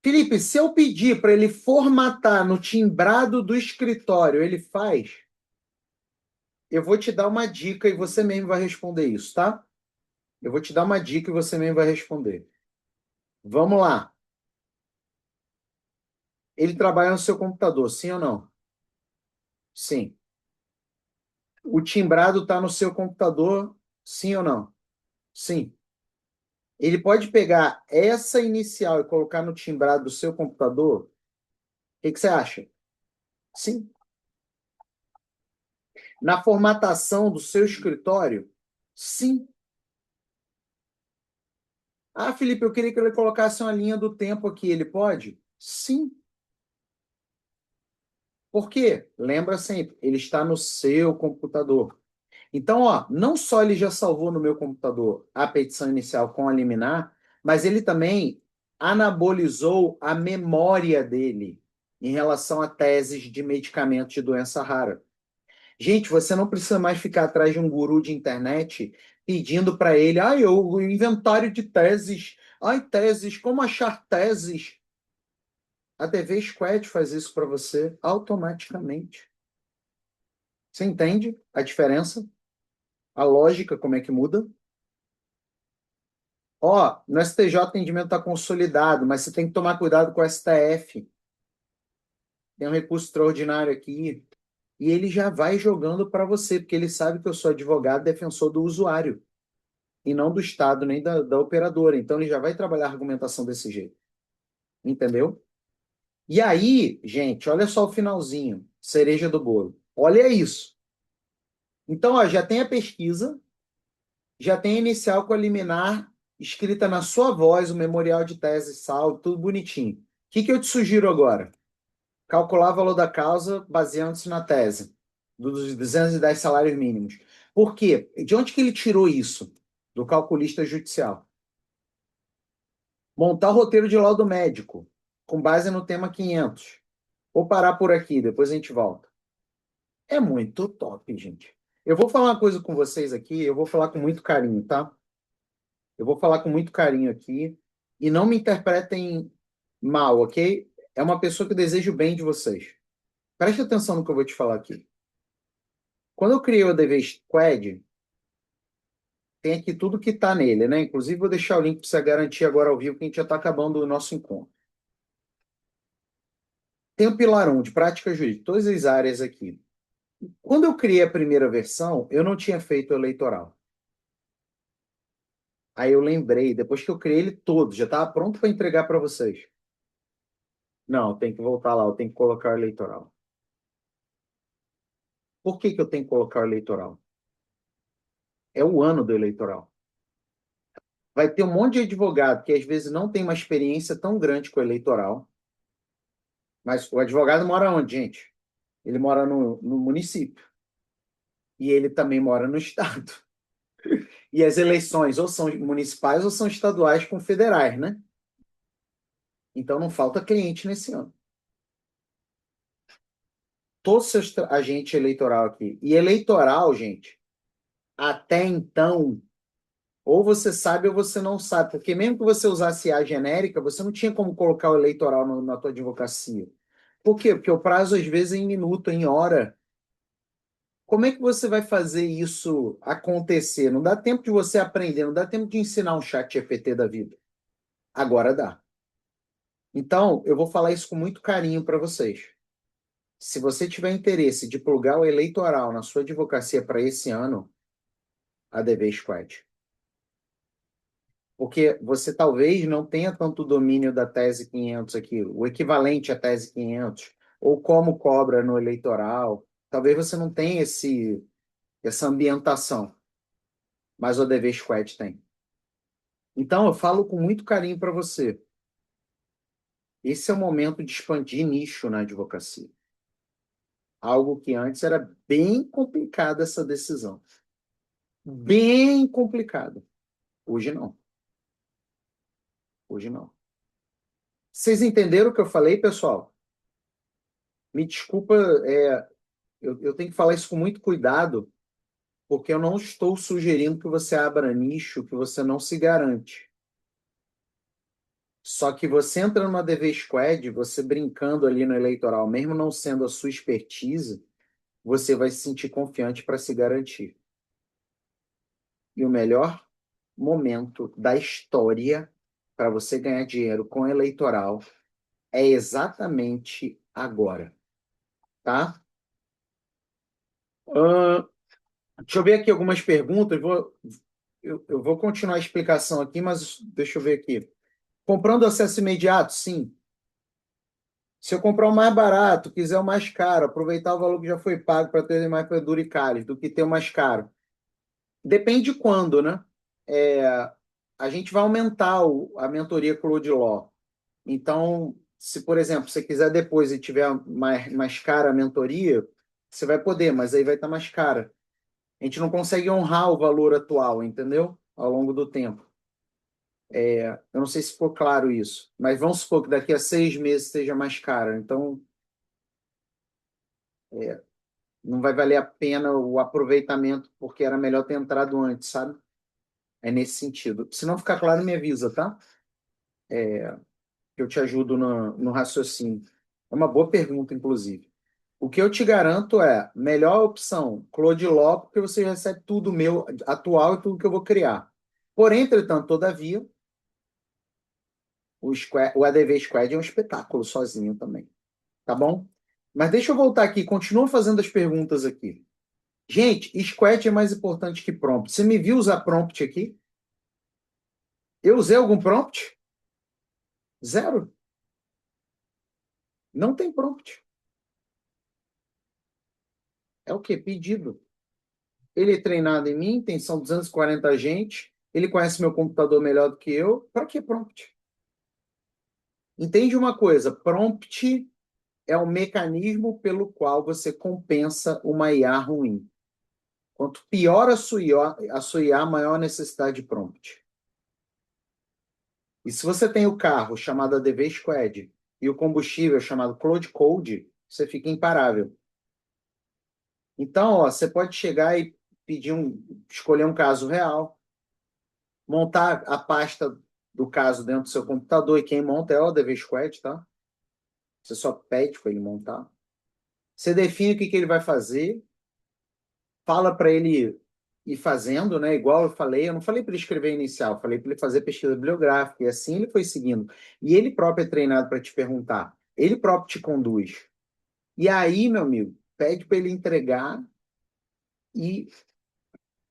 Felipe, se eu pedir para ele formatar no timbrado do escritório, ele faz? Eu vou te dar uma dica e você mesmo vai responder isso, tá? Eu vou te dar uma dica e você mesmo vai responder. Vamos lá. Ele trabalha no seu computador, sim ou não? Sim. O timbrado está no seu computador, sim ou não? Sim. Ele pode pegar essa inicial e colocar no timbrado do seu computador? O que que você acha? Sim. Na formatação do seu escritório? Sim. Ah, Felipe, eu queria que ele colocasse uma linha do tempo aqui. Ele pode? Sim. Por quê? Lembra sempre, ele está no seu computador. Então, ó, não só ele já salvou no meu computador a petição inicial com a liminar, mas ele também anabolizou a memória dele. em relação a teses de medicamentos de doença rara. Gente, você não precisa mais ficar atrás de um guru de internet pedindo para ele, o inventário de teses, teses, como achar teses? A DV Squad faz isso para você automaticamente. Você entende a diferença? A lógica, como é que muda? Ó, no STJ o atendimento está consolidado, mas você tem que tomar cuidado com o STF. Tem um recurso extraordinário aqui. E ele já vai jogando para você, porque ele sabe que eu sou advogado defensor do usuário, e não do Estado, nem da operadora. Então ele já vai trabalhar a argumentação desse jeito. Entendeu? E aí, gente, olha só o finalzinho, cereja do bolo. Olha isso. Então, ó, já tem a pesquisa, já tem a inicial com a liminar escrita na sua voz, o memorial de tese, saldo, tudo bonitinho. O que eu te sugiro agora? Calcular o valor da causa baseando-se na tese dos 210 salários mínimos. Por quê? De onde que ele tirou isso? Do calculista judicial. Montar o roteiro de laudo médico, com base no tema 500. Vou parar por aqui, depois a gente volta. É muito top, gente. Eu vou falar uma coisa com vocês aqui, eu vou falar com muito carinho, tá? Eu vou falar com muito carinho aqui e não me interpretem mal, ok? É uma pessoa que deseja o bem de vocês. Preste atenção no que eu vou te falar aqui. Quando eu criei o DV Squad, tem aqui tudo que está nele, né? Inclusive, vou deixar o link para você garantir agora ao vivo, que a gente já está acabando o nosso encontro. Tem o pilar 1 de prática jurídica, todas as áreas aqui. Quando eu criei a primeira versão, eu não tinha feito o eleitoral. Aí eu lembrei, depois que eu criei ele todo, já estava pronto para entregar para vocês. Não, tem que voltar lá, eu tenho que colocar o eleitoral. Por que eu tenho que colocar o eleitoral? É o ano do eleitoral. Vai ter um monte de advogado que às vezes não tem uma experiência tão grande com o eleitoral, mas o advogado mora onde, gente? Ele mora no município. E ele também mora no estado. E as eleições ou são municipais ou são estaduais com federais, né? Então não falta cliente nesse ano. Todos os seus agente eleitoral aqui. E eleitoral, gente, até então, ou você sabe ou você não sabe. Porque mesmo que você usasse a genérica, você não tinha como colocar o eleitoral na tua advocacia. Por quê? Porque o prazo, às vezes, é em minuto, em hora. Como é que você vai fazer isso acontecer? Não dá tempo de você aprender, não dá tempo de ensinar um chat GPT da vida. Agora dá. Então, eu vou falar isso com muito carinho para vocês. Se você tiver interesse de plugar o eleitoral na sua advocacia para esse ano, a DV Squad. Porque você talvez não tenha tanto domínio da tese 500 aqui, o equivalente à tese 500, ou como cobra no eleitoral. Talvez você não tenha essa ambientação, mas o DV Squad tem. Então, eu falo com muito carinho para você. Esse é o momento de expandir nicho na advocacia. Algo que antes era bem complicado essa decisão. Bem complicado. Hoje não. Hoje não. Vocês entenderam o que eu falei, pessoal? Me desculpa, eu tenho que falar isso com muito cuidado, porque eu não estou sugerindo que você abra nicho que você não se garante. Só que você entra numa DV Squad, você brincando ali no eleitoral, mesmo não sendo a sua expertise, você vai se sentir confiante para se garantir. E o melhor momento da história para você ganhar dinheiro com eleitoral é exatamente agora, tá? Ahn, deixa eu ver aqui algumas perguntas. Eu vou continuar a explicação aqui, mas deixa eu ver aqui. Comprando acesso imediato, sim. Se eu comprar o mais barato, quiser o mais caro, aproveitar o valor que já foi pago para ter mais Pedura e Cálice do que ter o mais caro. Depende de quando, né? É, a gente vai aumentar a mentoria Cloud Law. Então, se, por exemplo, você quiser depois e tiver mais cara a mentoria, você vai poder, mas aí vai estar mais cara. A gente não consegue honrar o valor atual, entendeu? Ao longo do tempo. Eu não sei se ficou claro isso, mas vamos supor que daqui a 6 meses seja mais caro. Então, Não vai valer a pena o aproveitamento, porque era melhor ter entrado antes, sabe? É nesse sentido. Se não ficar claro, me avisa, tá? Que eu te ajudo no raciocínio. É uma boa pergunta, inclusive. O que eu te garanto é, melhor opção, Claude Law, porque você recebe tudo meu atual e tudo que eu vou criar. Porém, entretanto, todavia, o ADV Squad é um espetáculo sozinho também. Tá bom? Mas deixa eu voltar aqui, continua fazendo as perguntas aqui. Gente, Squad é mais importante que prompt. Você me viu usar prompt aqui? Eu usei algum prompt? Zero. Não tem prompt. É o quê? Pedido. Ele é treinado em mim, são 240 agentes, ele conhece meu computador melhor do que eu. Para que prompt? Entende uma coisa? Prompt é o mecanismo pelo qual você compensa uma IA ruim. Quanto pior a sua IA, maior a necessidade de prompt. E se você tem o carro chamado ADV Squad e o combustível chamado Cloud Code, você fica imparável. Então, ó, você pode chegar e escolher um caso real, montar a pasta do caso dentro do seu computador, e quem monta é o ADV Squad, tá? Você só pede para ele montar. Você define o que ele vai fazer, fala para ele ir fazendo, né? Igual eu falei, eu não falei para ele escrever inicial, eu falei para ele fazer pesquisa bibliográfica, e assim ele foi seguindo. E ele próprio é treinado para te perguntar, ele próprio te conduz. E aí, meu amigo, pede para ele entregar e,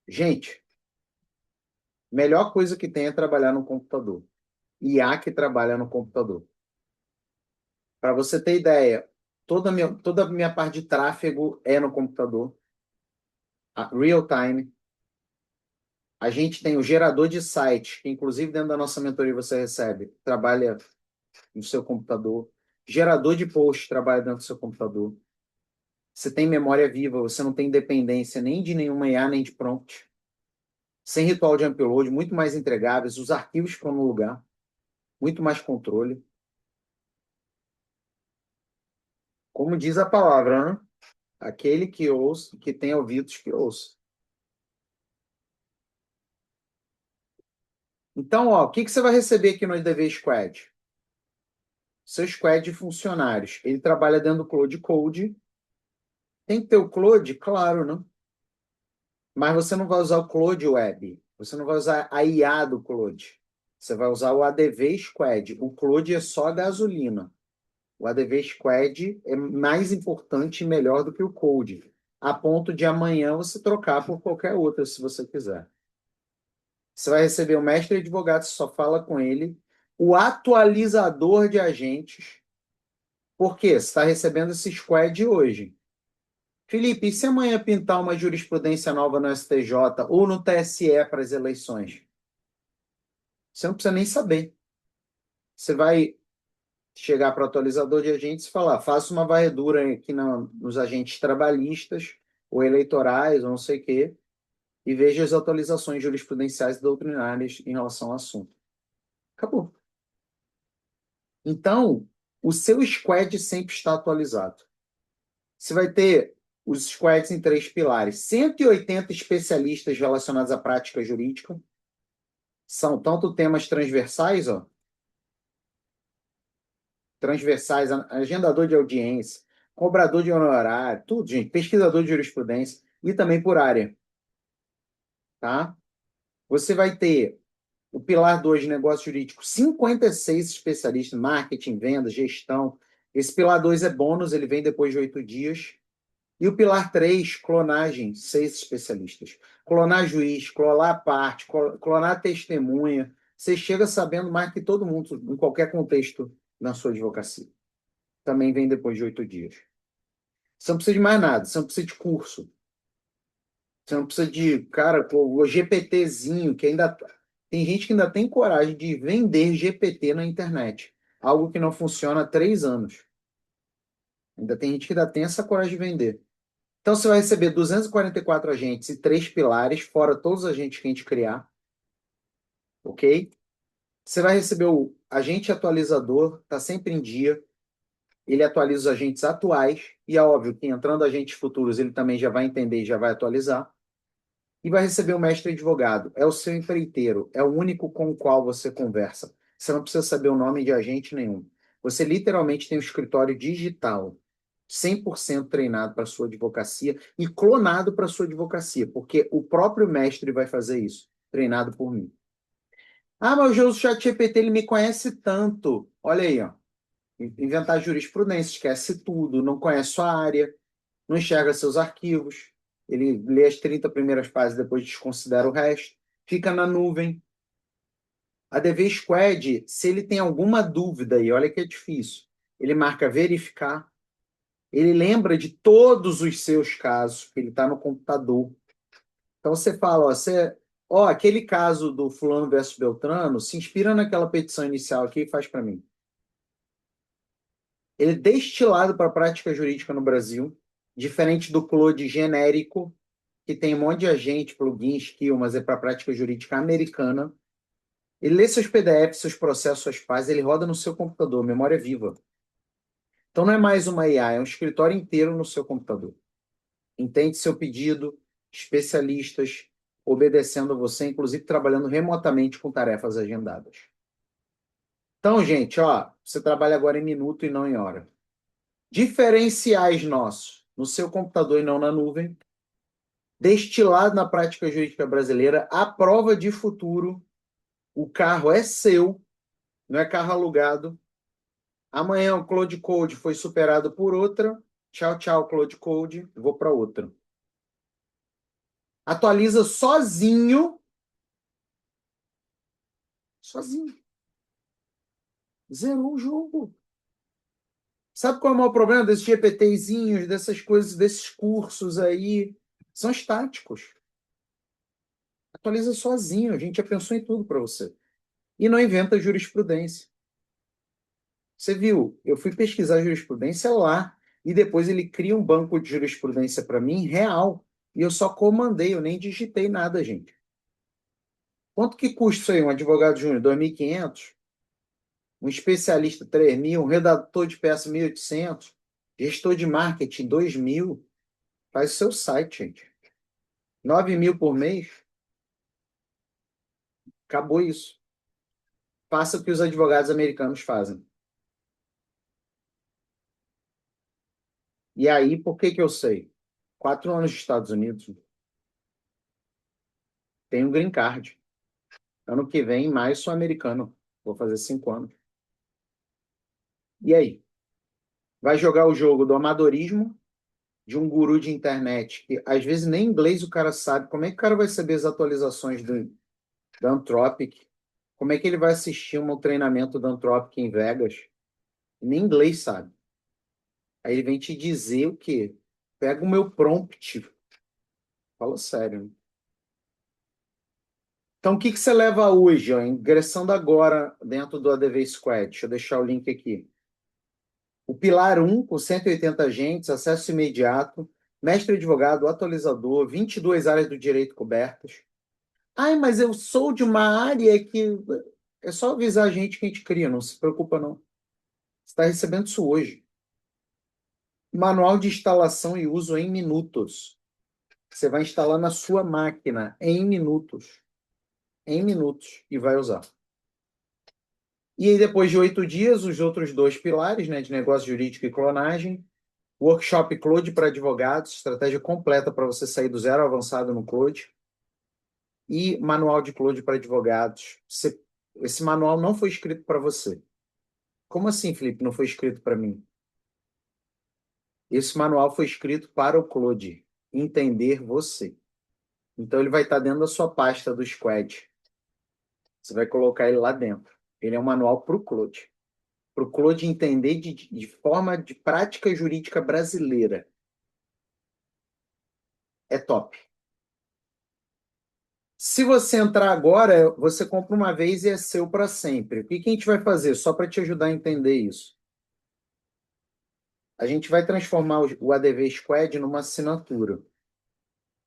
gente, melhor coisa que tem é trabalhar no computador. IA que trabalha no computador. Para você ter ideia, toda a minha parte de tráfego é no computador, real time. A gente tem o gerador de site, que inclusive dentro da nossa mentoria você recebe, trabalha no seu computador. Gerador de post trabalha dentro do seu computador. Você tem memória viva, você não tem dependência nem de nenhuma IA, nem de prompt. Sem ritual de upload, muito mais entregáveis, os arquivos ficam no lugar, muito mais controle. Como diz a palavra, né? Aquele que ouça, que tem ouvidos que ouça. Então, ó, o que você vai receber aqui no DV Squad? Seu squad de funcionários. Ele trabalha dentro do Cloud Code. Tem que ter o Cloud? Claro, né? Mas você não vai usar o Cloud Web. Você não vai usar a IA do Cloud. Você vai usar o ADV Squad. O Cloud é só gasolina. O ADV Squad é mais importante e melhor do que o Code, a ponto de amanhã você trocar por qualquer outro, se você quiser. Você vai receber o mestre advogado, você só fala com ele, o atualizador de agentes. Por quê? Você está recebendo esse squad hoje. Felipe, e se amanhã pintar uma jurisprudência nova no STJ ou no TSE para as eleições? Você não precisa nem saber. Você vai chegar para o atualizador de agentes e falar: faça uma varredura aqui nos agentes trabalhistas ou eleitorais, ou não sei o quê, e veja as atualizações jurisprudenciais e doutrinárias em relação ao assunto. Acabou. Então, o seu squad sempre está atualizado. Você vai ter os squads em três pilares. 180 especialistas relacionados à prática jurídica. São tanto temas transversais, ó, transversais, agendador de audiência, cobrador de honorário, tudo, gente, pesquisador de jurisprudência e também por área, tá? Você vai ter o pilar 2 de negócio jurídico, 56 especialistas, marketing, vendas, gestão. Esse pilar 2 é bônus, ele vem depois de 8 dias. E o pilar 3, clonagem, 6 especialistas. Clonar juiz, clonar parte, clonar testemunha. Você chega sabendo mais que todo mundo, em qualquer contexto, na sua advocacia. Também vem depois de 8 dias. Você não precisa de mais nada, você não precisa de curso. Você não precisa de, cara, o GPTzinho, que ainda. Tem gente que ainda tem coragem de vender GPT na internet. Algo que não funciona há 3 anos. Ainda tem gente que ainda tem essa coragem de vender. Então, você vai receber 244 agentes e 3 pilares, fora todos os agentes que a gente criar. Ok? Você vai receber o agente atualizador, está sempre em dia. ele atualiza os agentes atuais, e é óbvio que entrando agentes futuros ele também já vai entender e já vai atualizar, e vai receber o mestre advogado. É o seu empreiteiro, é o único com o qual você conversa. Você não precisa saber o nome de agente nenhum. Você literalmente tem um escritório digital, 100% treinado para sua advocacia e clonado para sua advocacia, porque o próprio mestre vai fazer isso, treinado por mim. Ah, mas eu uso o ChatGPT, ele me conhece tanto. Olha aí, ó. Inventar jurisprudência, esquece tudo, não conhece sua área, não enxerga seus arquivos, ele lê as 30 primeiras páginas, depois desconsidera o resto, fica na nuvem. A DV Squad, se ele tem alguma dúvida, e olha que é difícil, ele marca verificar, ele lembra de todos os seus casos, porque ele está no computador. Então você fala, ó, aquele caso do fulano versus Beltrano, se inspira naquela petição inicial aqui e faz para mim. Ele é destilado para a prática jurídica no Brasil, diferente do Claude genérico, que tem um monte de agente, plugin, skill, mas é para a prática jurídica americana. Ele lê seus PDFs, seus processos, suas páginas, ele roda no seu computador, memória viva. Então não é mais uma IA, é um escritório inteiro no seu computador. Entende seu pedido, especialistas obedecendo a você, inclusive trabalhando remotamente com tarefas agendadas. Então, gente, ó, você trabalha agora em minuto e não em hora. Diferenciais nossos, no seu computador e não na nuvem, destilado na prática jurídica brasileira, a prova de futuro, o carro é seu, não é carro alugado. Amanhã o Cloud Code foi superado por outra. Tchau, tchau, Cloud Code, vou para outra. Atualiza sozinho. Sozinho. Zerou o jogo. Sabe qual é o maior problema desses GPTzinhos, dessas coisas, desses cursos aí? São estáticos. Atualiza sozinho. A gente já pensou em tudo para você. E não inventa jurisprudência. Você viu? Eu fui pesquisar jurisprudência lá e depois ele cria um banco de jurisprudência para mim real. E eu só comandei, eu nem digitei nada, gente. Quanto que custa isso aí? Um advogado júnior? 2.500? Um especialista? 3.000? Um redator de peça? 1.800? Gestor de marketing? 2.000? Faz o seu site, gente. 9.000 por mês? Acabou isso. Faça o que os advogados americanos fazem. E aí, por que que eu sei? 4 anos dos Estados Unidos. Tem um green card. Ano que vem, em maio, sou americano. Vou fazer 5 anos. E aí? Vai jogar o jogo do amadorismo de um guru de internet que às vezes nem inglês o cara sabe. Como é que o cara vai saber as atualizações da Anthropic? Como é que ele vai assistir um treinamento da Anthropic em Vegas? Nem inglês sabe. Aí ele vem te dizer o quê? Pega o meu prompt. Fala sério, né? Então, o que que você leva hoje, ó, ingressando agora dentro do ADV Squad? Deixa eu deixar o link aqui. O pilar 1, com 180 agentes, acesso imediato, mestre advogado, atualizador, 22 áreas do direito cobertas. Ai, mas eu sou de uma área que... É só avisar a gente que a gente cria, não se preocupa não. Você está recebendo isso hoje. Manual de instalação e uso em minutos. Você vai instalar na sua máquina em minutos. Em minutos. E vai usar. E aí, depois de 8 dias, os outros dois pilares, né, de negócio jurídico e clonagem, workshop Cloud para advogados, estratégia completa para você sair do zero ao avançado no Cloud, e manual de Cloud para advogados. Esse manual não foi escrito para você. Como assim, Felipe, não foi escrito para mim? Esse manual foi escrito para o Cloud entender você. Então, ele vai estar dentro da sua pasta do Squad. Você vai colocar ele lá dentro. Ele é um manual para o Cloud. Para o Claude entender de forma de prática jurídica brasileira. É top. Se você entrar agora, você compra uma vez e é seu para sempre. O que que a gente vai fazer? Só para te ajudar a entender isso. A gente vai transformar o ADV Squad numa assinatura.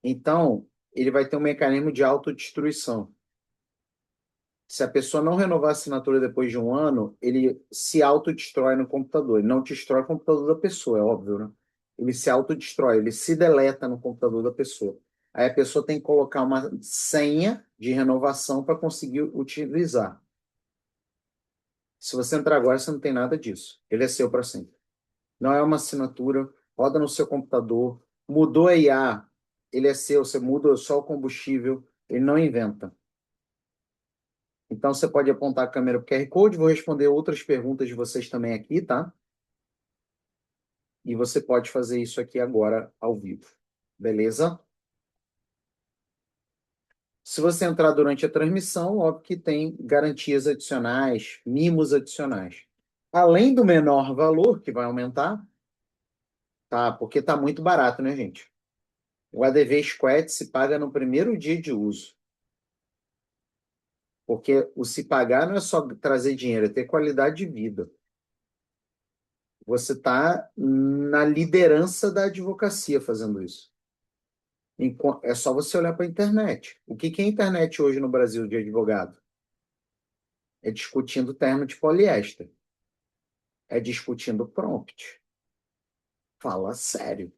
Então, ele vai ter um mecanismo de autodestruição. Se a pessoa não renovar a assinatura depois de um ano, ele se autodestrói no computador. Ele não destrói o computador da pessoa, é óbvio, né? Ele se autodestrói, ele se deleta no computador da pessoa. Aí a pessoa tem que colocar uma senha de renovação para conseguir utilizar. Se você entrar agora, você não tem nada disso. Ele é seu para sempre. Não é uma assinatura, roda no seu computador, mudou a IA, ele é seu, você muda só o combustível, ele não inventa. Então, você pode apontar a câmera para o QR Code, vou responder outras perguntas de vocês também aqui, tá? E você pode fazer isso aqui agora ao vivo. Beleza? Se você entrar durante a transmissão, óbvio que tem garantias adicionais, mimos adicionais. Além do menor valor, que vai aumentar, tá? Porque tá muito barato, né, gente? O ADV Squad se paga no primeiro dia de uso. Porque o se pagar não é só trazer dinheiro, é ter qualidade de vida. Você está na liderança da advocacia fazendo isso. É só você olhar para a internet. O que é a internet hoje no Brasil de advogado? É discutindo termo de poliéster. É discutindo prompt. Fala sério.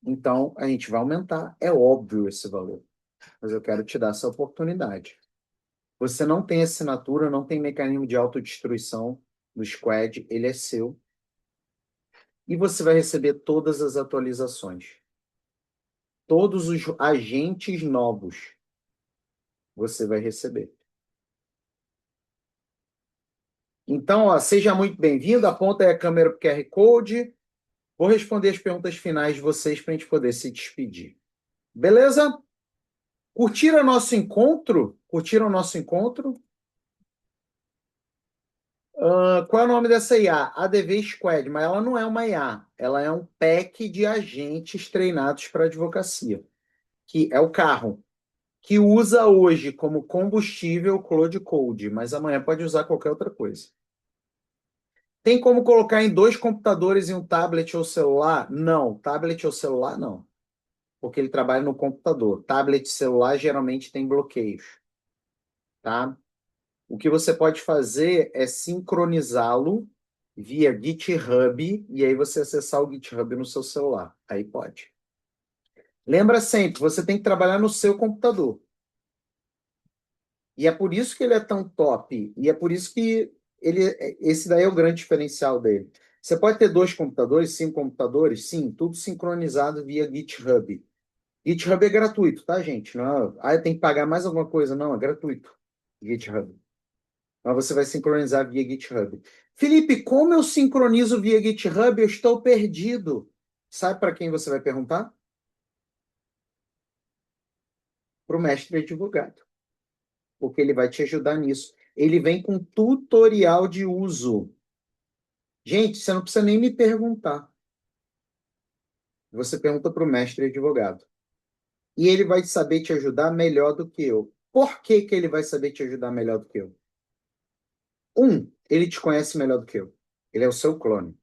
Então, a gente vai aumentar. É óbvio esse valor. Mas eu quero te dar essa oportunidade. Você não tem assinatura, não tem mecanismo de autodestruição do Squad. Ele é seu. E você vai receber todas as atualizações. Todos os agentes novos você vai receber. Então, ó, seja muito bem-vindo. Aponta aí a câmera para o QR Code. Vou responder as perguntas finais de vocês para a gente poder se despedir. Beleza? Curtiram nosso encontro? Curtiram o nosso encontro? Qual é o nome dessa IA? ADV Squad, mas ela não é uma IA. Ela é um pack de agentes treinados para advocacia, que é o carro, que usa hoje como combustível Claude Code, mas amanhã pode usar qualquer outra coisa. Tem como colocar em dois computadores em um tablet ou celular? Não. Tablet ou celular, não. Porque ele trabalha no computador. Tablet e celular geralmente tem bloqueios, tá? O que você pode fazer é sincronizá-lo via GitHub e aí você acessar o GitHub no seu celular. Aí pode. Lembra sempre, você tem que trabalhar no seu computador. E é por isso que ele é tão top. E é por isso que esse daí é o grande diferencial dele. Você pode ter dois computadores, cinco computadores, sim, tudo sincronizado via GitHub. GitHub é gratuito, tá, gente? Não, tem que pagar mais alguma coisa? Não, é gratuito. GitHub. Mas você vai sincronizar via GitHub. Felipe, como eu sincronizo via GitHub? Eu estou perdido. Sabe para quem você vai perguntar? Para o mestre advogado. Porque ele vai te ajudar nisso. Ele vem com tutorial de uso. Gente, você não precisa nem me perguntar. Você pergunta para o mestre advogado. E ele vai saber te ajudar melhor do que eu. Por que que ele vai saber te ajudar melhor do que eu? Ele te conhece melhor do que eu. Ele é o seu clone.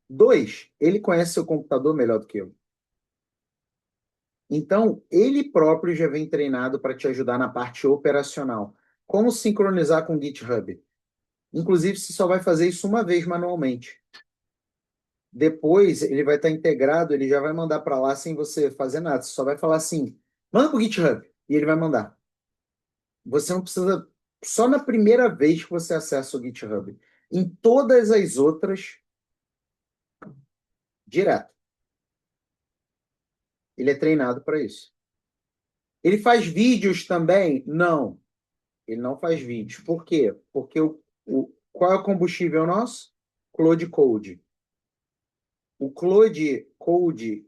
Dois, ele conhece seu computador melhor do que eu. Então, ele próprio já vem treinado para te ajudar na parte operacional. Como sincronizar com o GitHub? Inclusive, você só vai fazer isso uma vez manualmente. Depois, ele vai estar integrado, ele já vai mandar para lá sem você fazer nada. Você só vai falar assim, manda para o GitHub, e ele vai mandar. Você não precisa... Só na primeira vez que você acessa o GitHub. Em todas as outras, direto. Ele é treinado para isso. Ele faz vídeos também? Não. Ele não faz vídeos. Por quê? Porque qual é o combustível nosso? Claude Code. O Claude Code,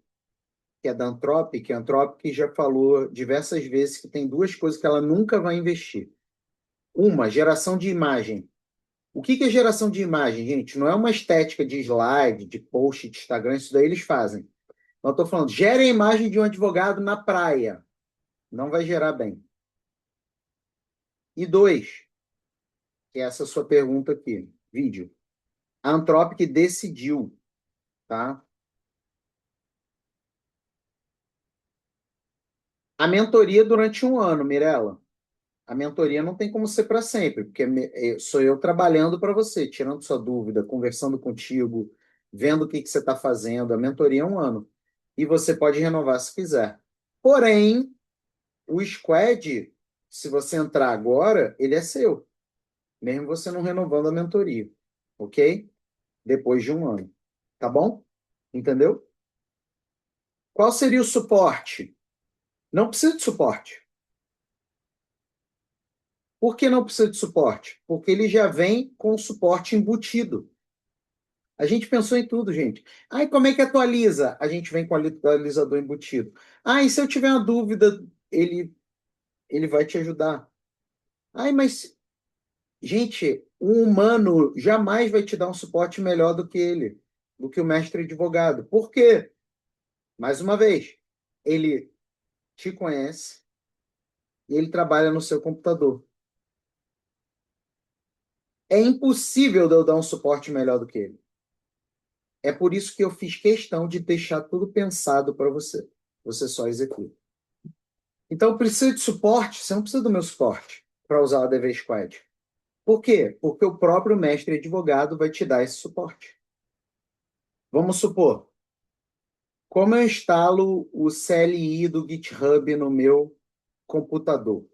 que é da Anthropic, a Anthropic já falou diversas vezes que tem duas coisas que ela nunca vai investir. Uma, geração de imagem. O que é geração de imagem, gente? Não é uma estética de slide, de post de Instagram, isso daí eles fazem. Eu estou falando, gera a imagem de um advogado na praia. Não vai gerar bem. E dois, que é essa sua pergunta aqui, vídeo. A Anthropic decidiu, tá? A mentoria durante um ano, Mirella. A mentoria não tem como ser para sempre, porque sou eu trabalhando para você, tirando sua dúvida, conversando contigo, vendo o que que você está fazendo. A mentoria é 1 ano. E você pode renovar se quiser. Porém, o Squad, se você entrar agora, ele é seu, mesmo você não renovando a mentoria. Ok? Depois de 1 ano. Tá bom? Entendeu? Qual seria o suporte? Não precisa de suporte. Por que não precisa de suporte? Porque ele já vem com o suporte embutido. A gente pensou em tudo, gente. Ai, como é que atualiza? A gente vem com o atualizador embutido. Ah, e se eu tiver uma dúvida, ele vai te ajudar. Ai, mas, gente, um humano jamais vai te dar um suporte melhor do que ele, do que o mestre advogado. Por quê? Mais uma vez, ele te conhece e ele trabalha no seu computador. É impossível de eu dar um suporte melhor do que ele. É por isso que eu fiz questão de deixar tudo pensado para você. Você só executa. Então, precisa de suporte? Você não precisa do meu suporte para usar o ADV Squad. Por quê? Porque o próprio mestre advogado vai te dar esse suporte. Vamos supor, como eu instalo o CLI do GitHub no meu computador?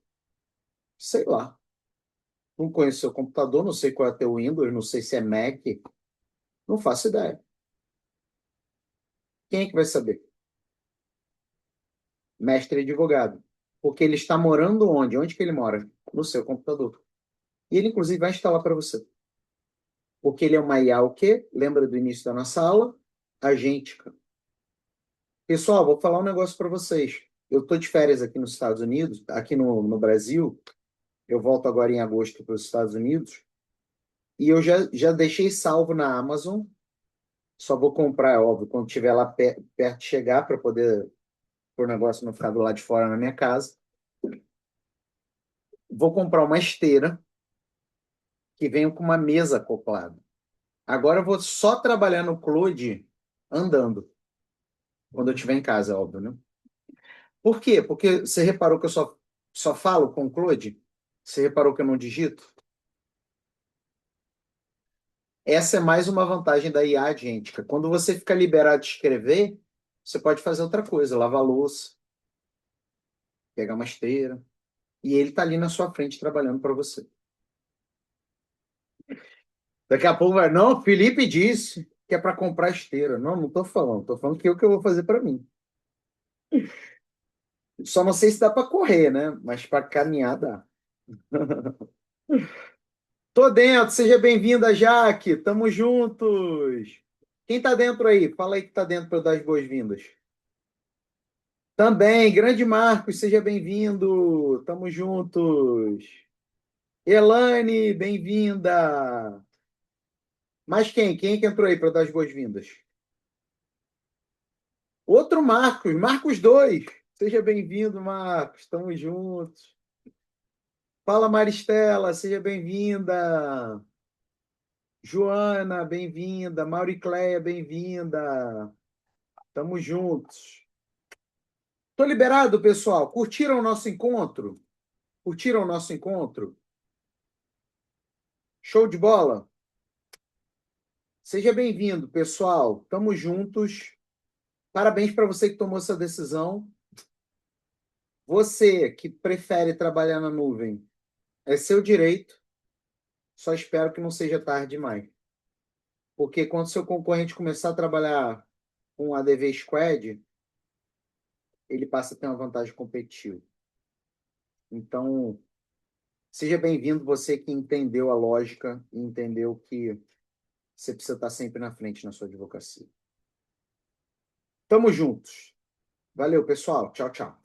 Sei lá. Não conheço seu computador, não sei qual é o teu Windows, não sei se é Mac, não faço ideia. Quem é que vai saber? Mestre advogado. Porque ele está morando onde? Onde que ele mora? No seu computador. E ele, inclusive, vai instalar para você. Porque ele é uma IA o quê? Lembra do início da nossa aula? Agêntica. Pessoal, vou falar um negócio para vocês. Eu estou de férias aqui nos Estados Unidos, aqui no Brasil. Eu volto agora em agosto para os Estados Unidos. E eu já deixei salvo na Amazon. Só vou comprar, é óbvio, quando estiver lá perto de chegar, para poder, por negócio não ficar do lado de fora na minha casa. Vou comprar uma esteira que venha com uma mesa acoplada. Agora eu vou só trabalhar no Claude andando, quando eu estiver em casa, óbvio, né? Por quê? Porque você reparou que eu só falo com o Claude? Você reparou que eu não digito? Essa é mais uma vantagem da IA agêntica. Quando você fica liberado de escrever, você pode fazer outra coisa, lavar louça, pegar uma esteira, e ele está ali na sua frente trabalhando para você. Daqui a pouco vai, não, Felipe disse que é para comprar esteira. Não, não estou falando que é o que eu vou fazer para mim. Só não sei se dá para correr, né? Mas para caminhar dá. Tô dentro, seja bem-vinda, Jaque. Tamo juntos. Quem tá dentro aí? Fala aí que tá dentro para eu dar as boas-vindas. Também, grande Marcos, seja bem-vindo. Tamo juntos. Elane, bem-vinda. Mas quem? Quem é que entrou aí para dar as boas-vindas? Outro Marcos, Marcos 2. Seja bem-vindo, Marcos. Tamo juntos. Fala, Maristela, seja bem-vinda. Joana, bem-vinda. Mauricleia, bem-vinda. Tamo juntos. Tô liberado, pessoal. Curtiram o nosso encontro? Curtiram o nosso encontro? Show de bola? Seja bem-vindo, pessoal. Tamo juntos. Parabéns para você que tomou essa decisão. Você que prefere trabalhar na nuvem, é seu direito. Só espero que não seja tarde demais. Porque quando seu concorrente começar a trabalhar com a ADV Squad, ele passa a ter uma vantagem competitiva. Então, seja bem-vindo você que entendeu a lógica e entendeu que você precisa estar sempre na frente na sua advocacia. Tamo juntos. Valeu, pessoal. Tchau, tchau.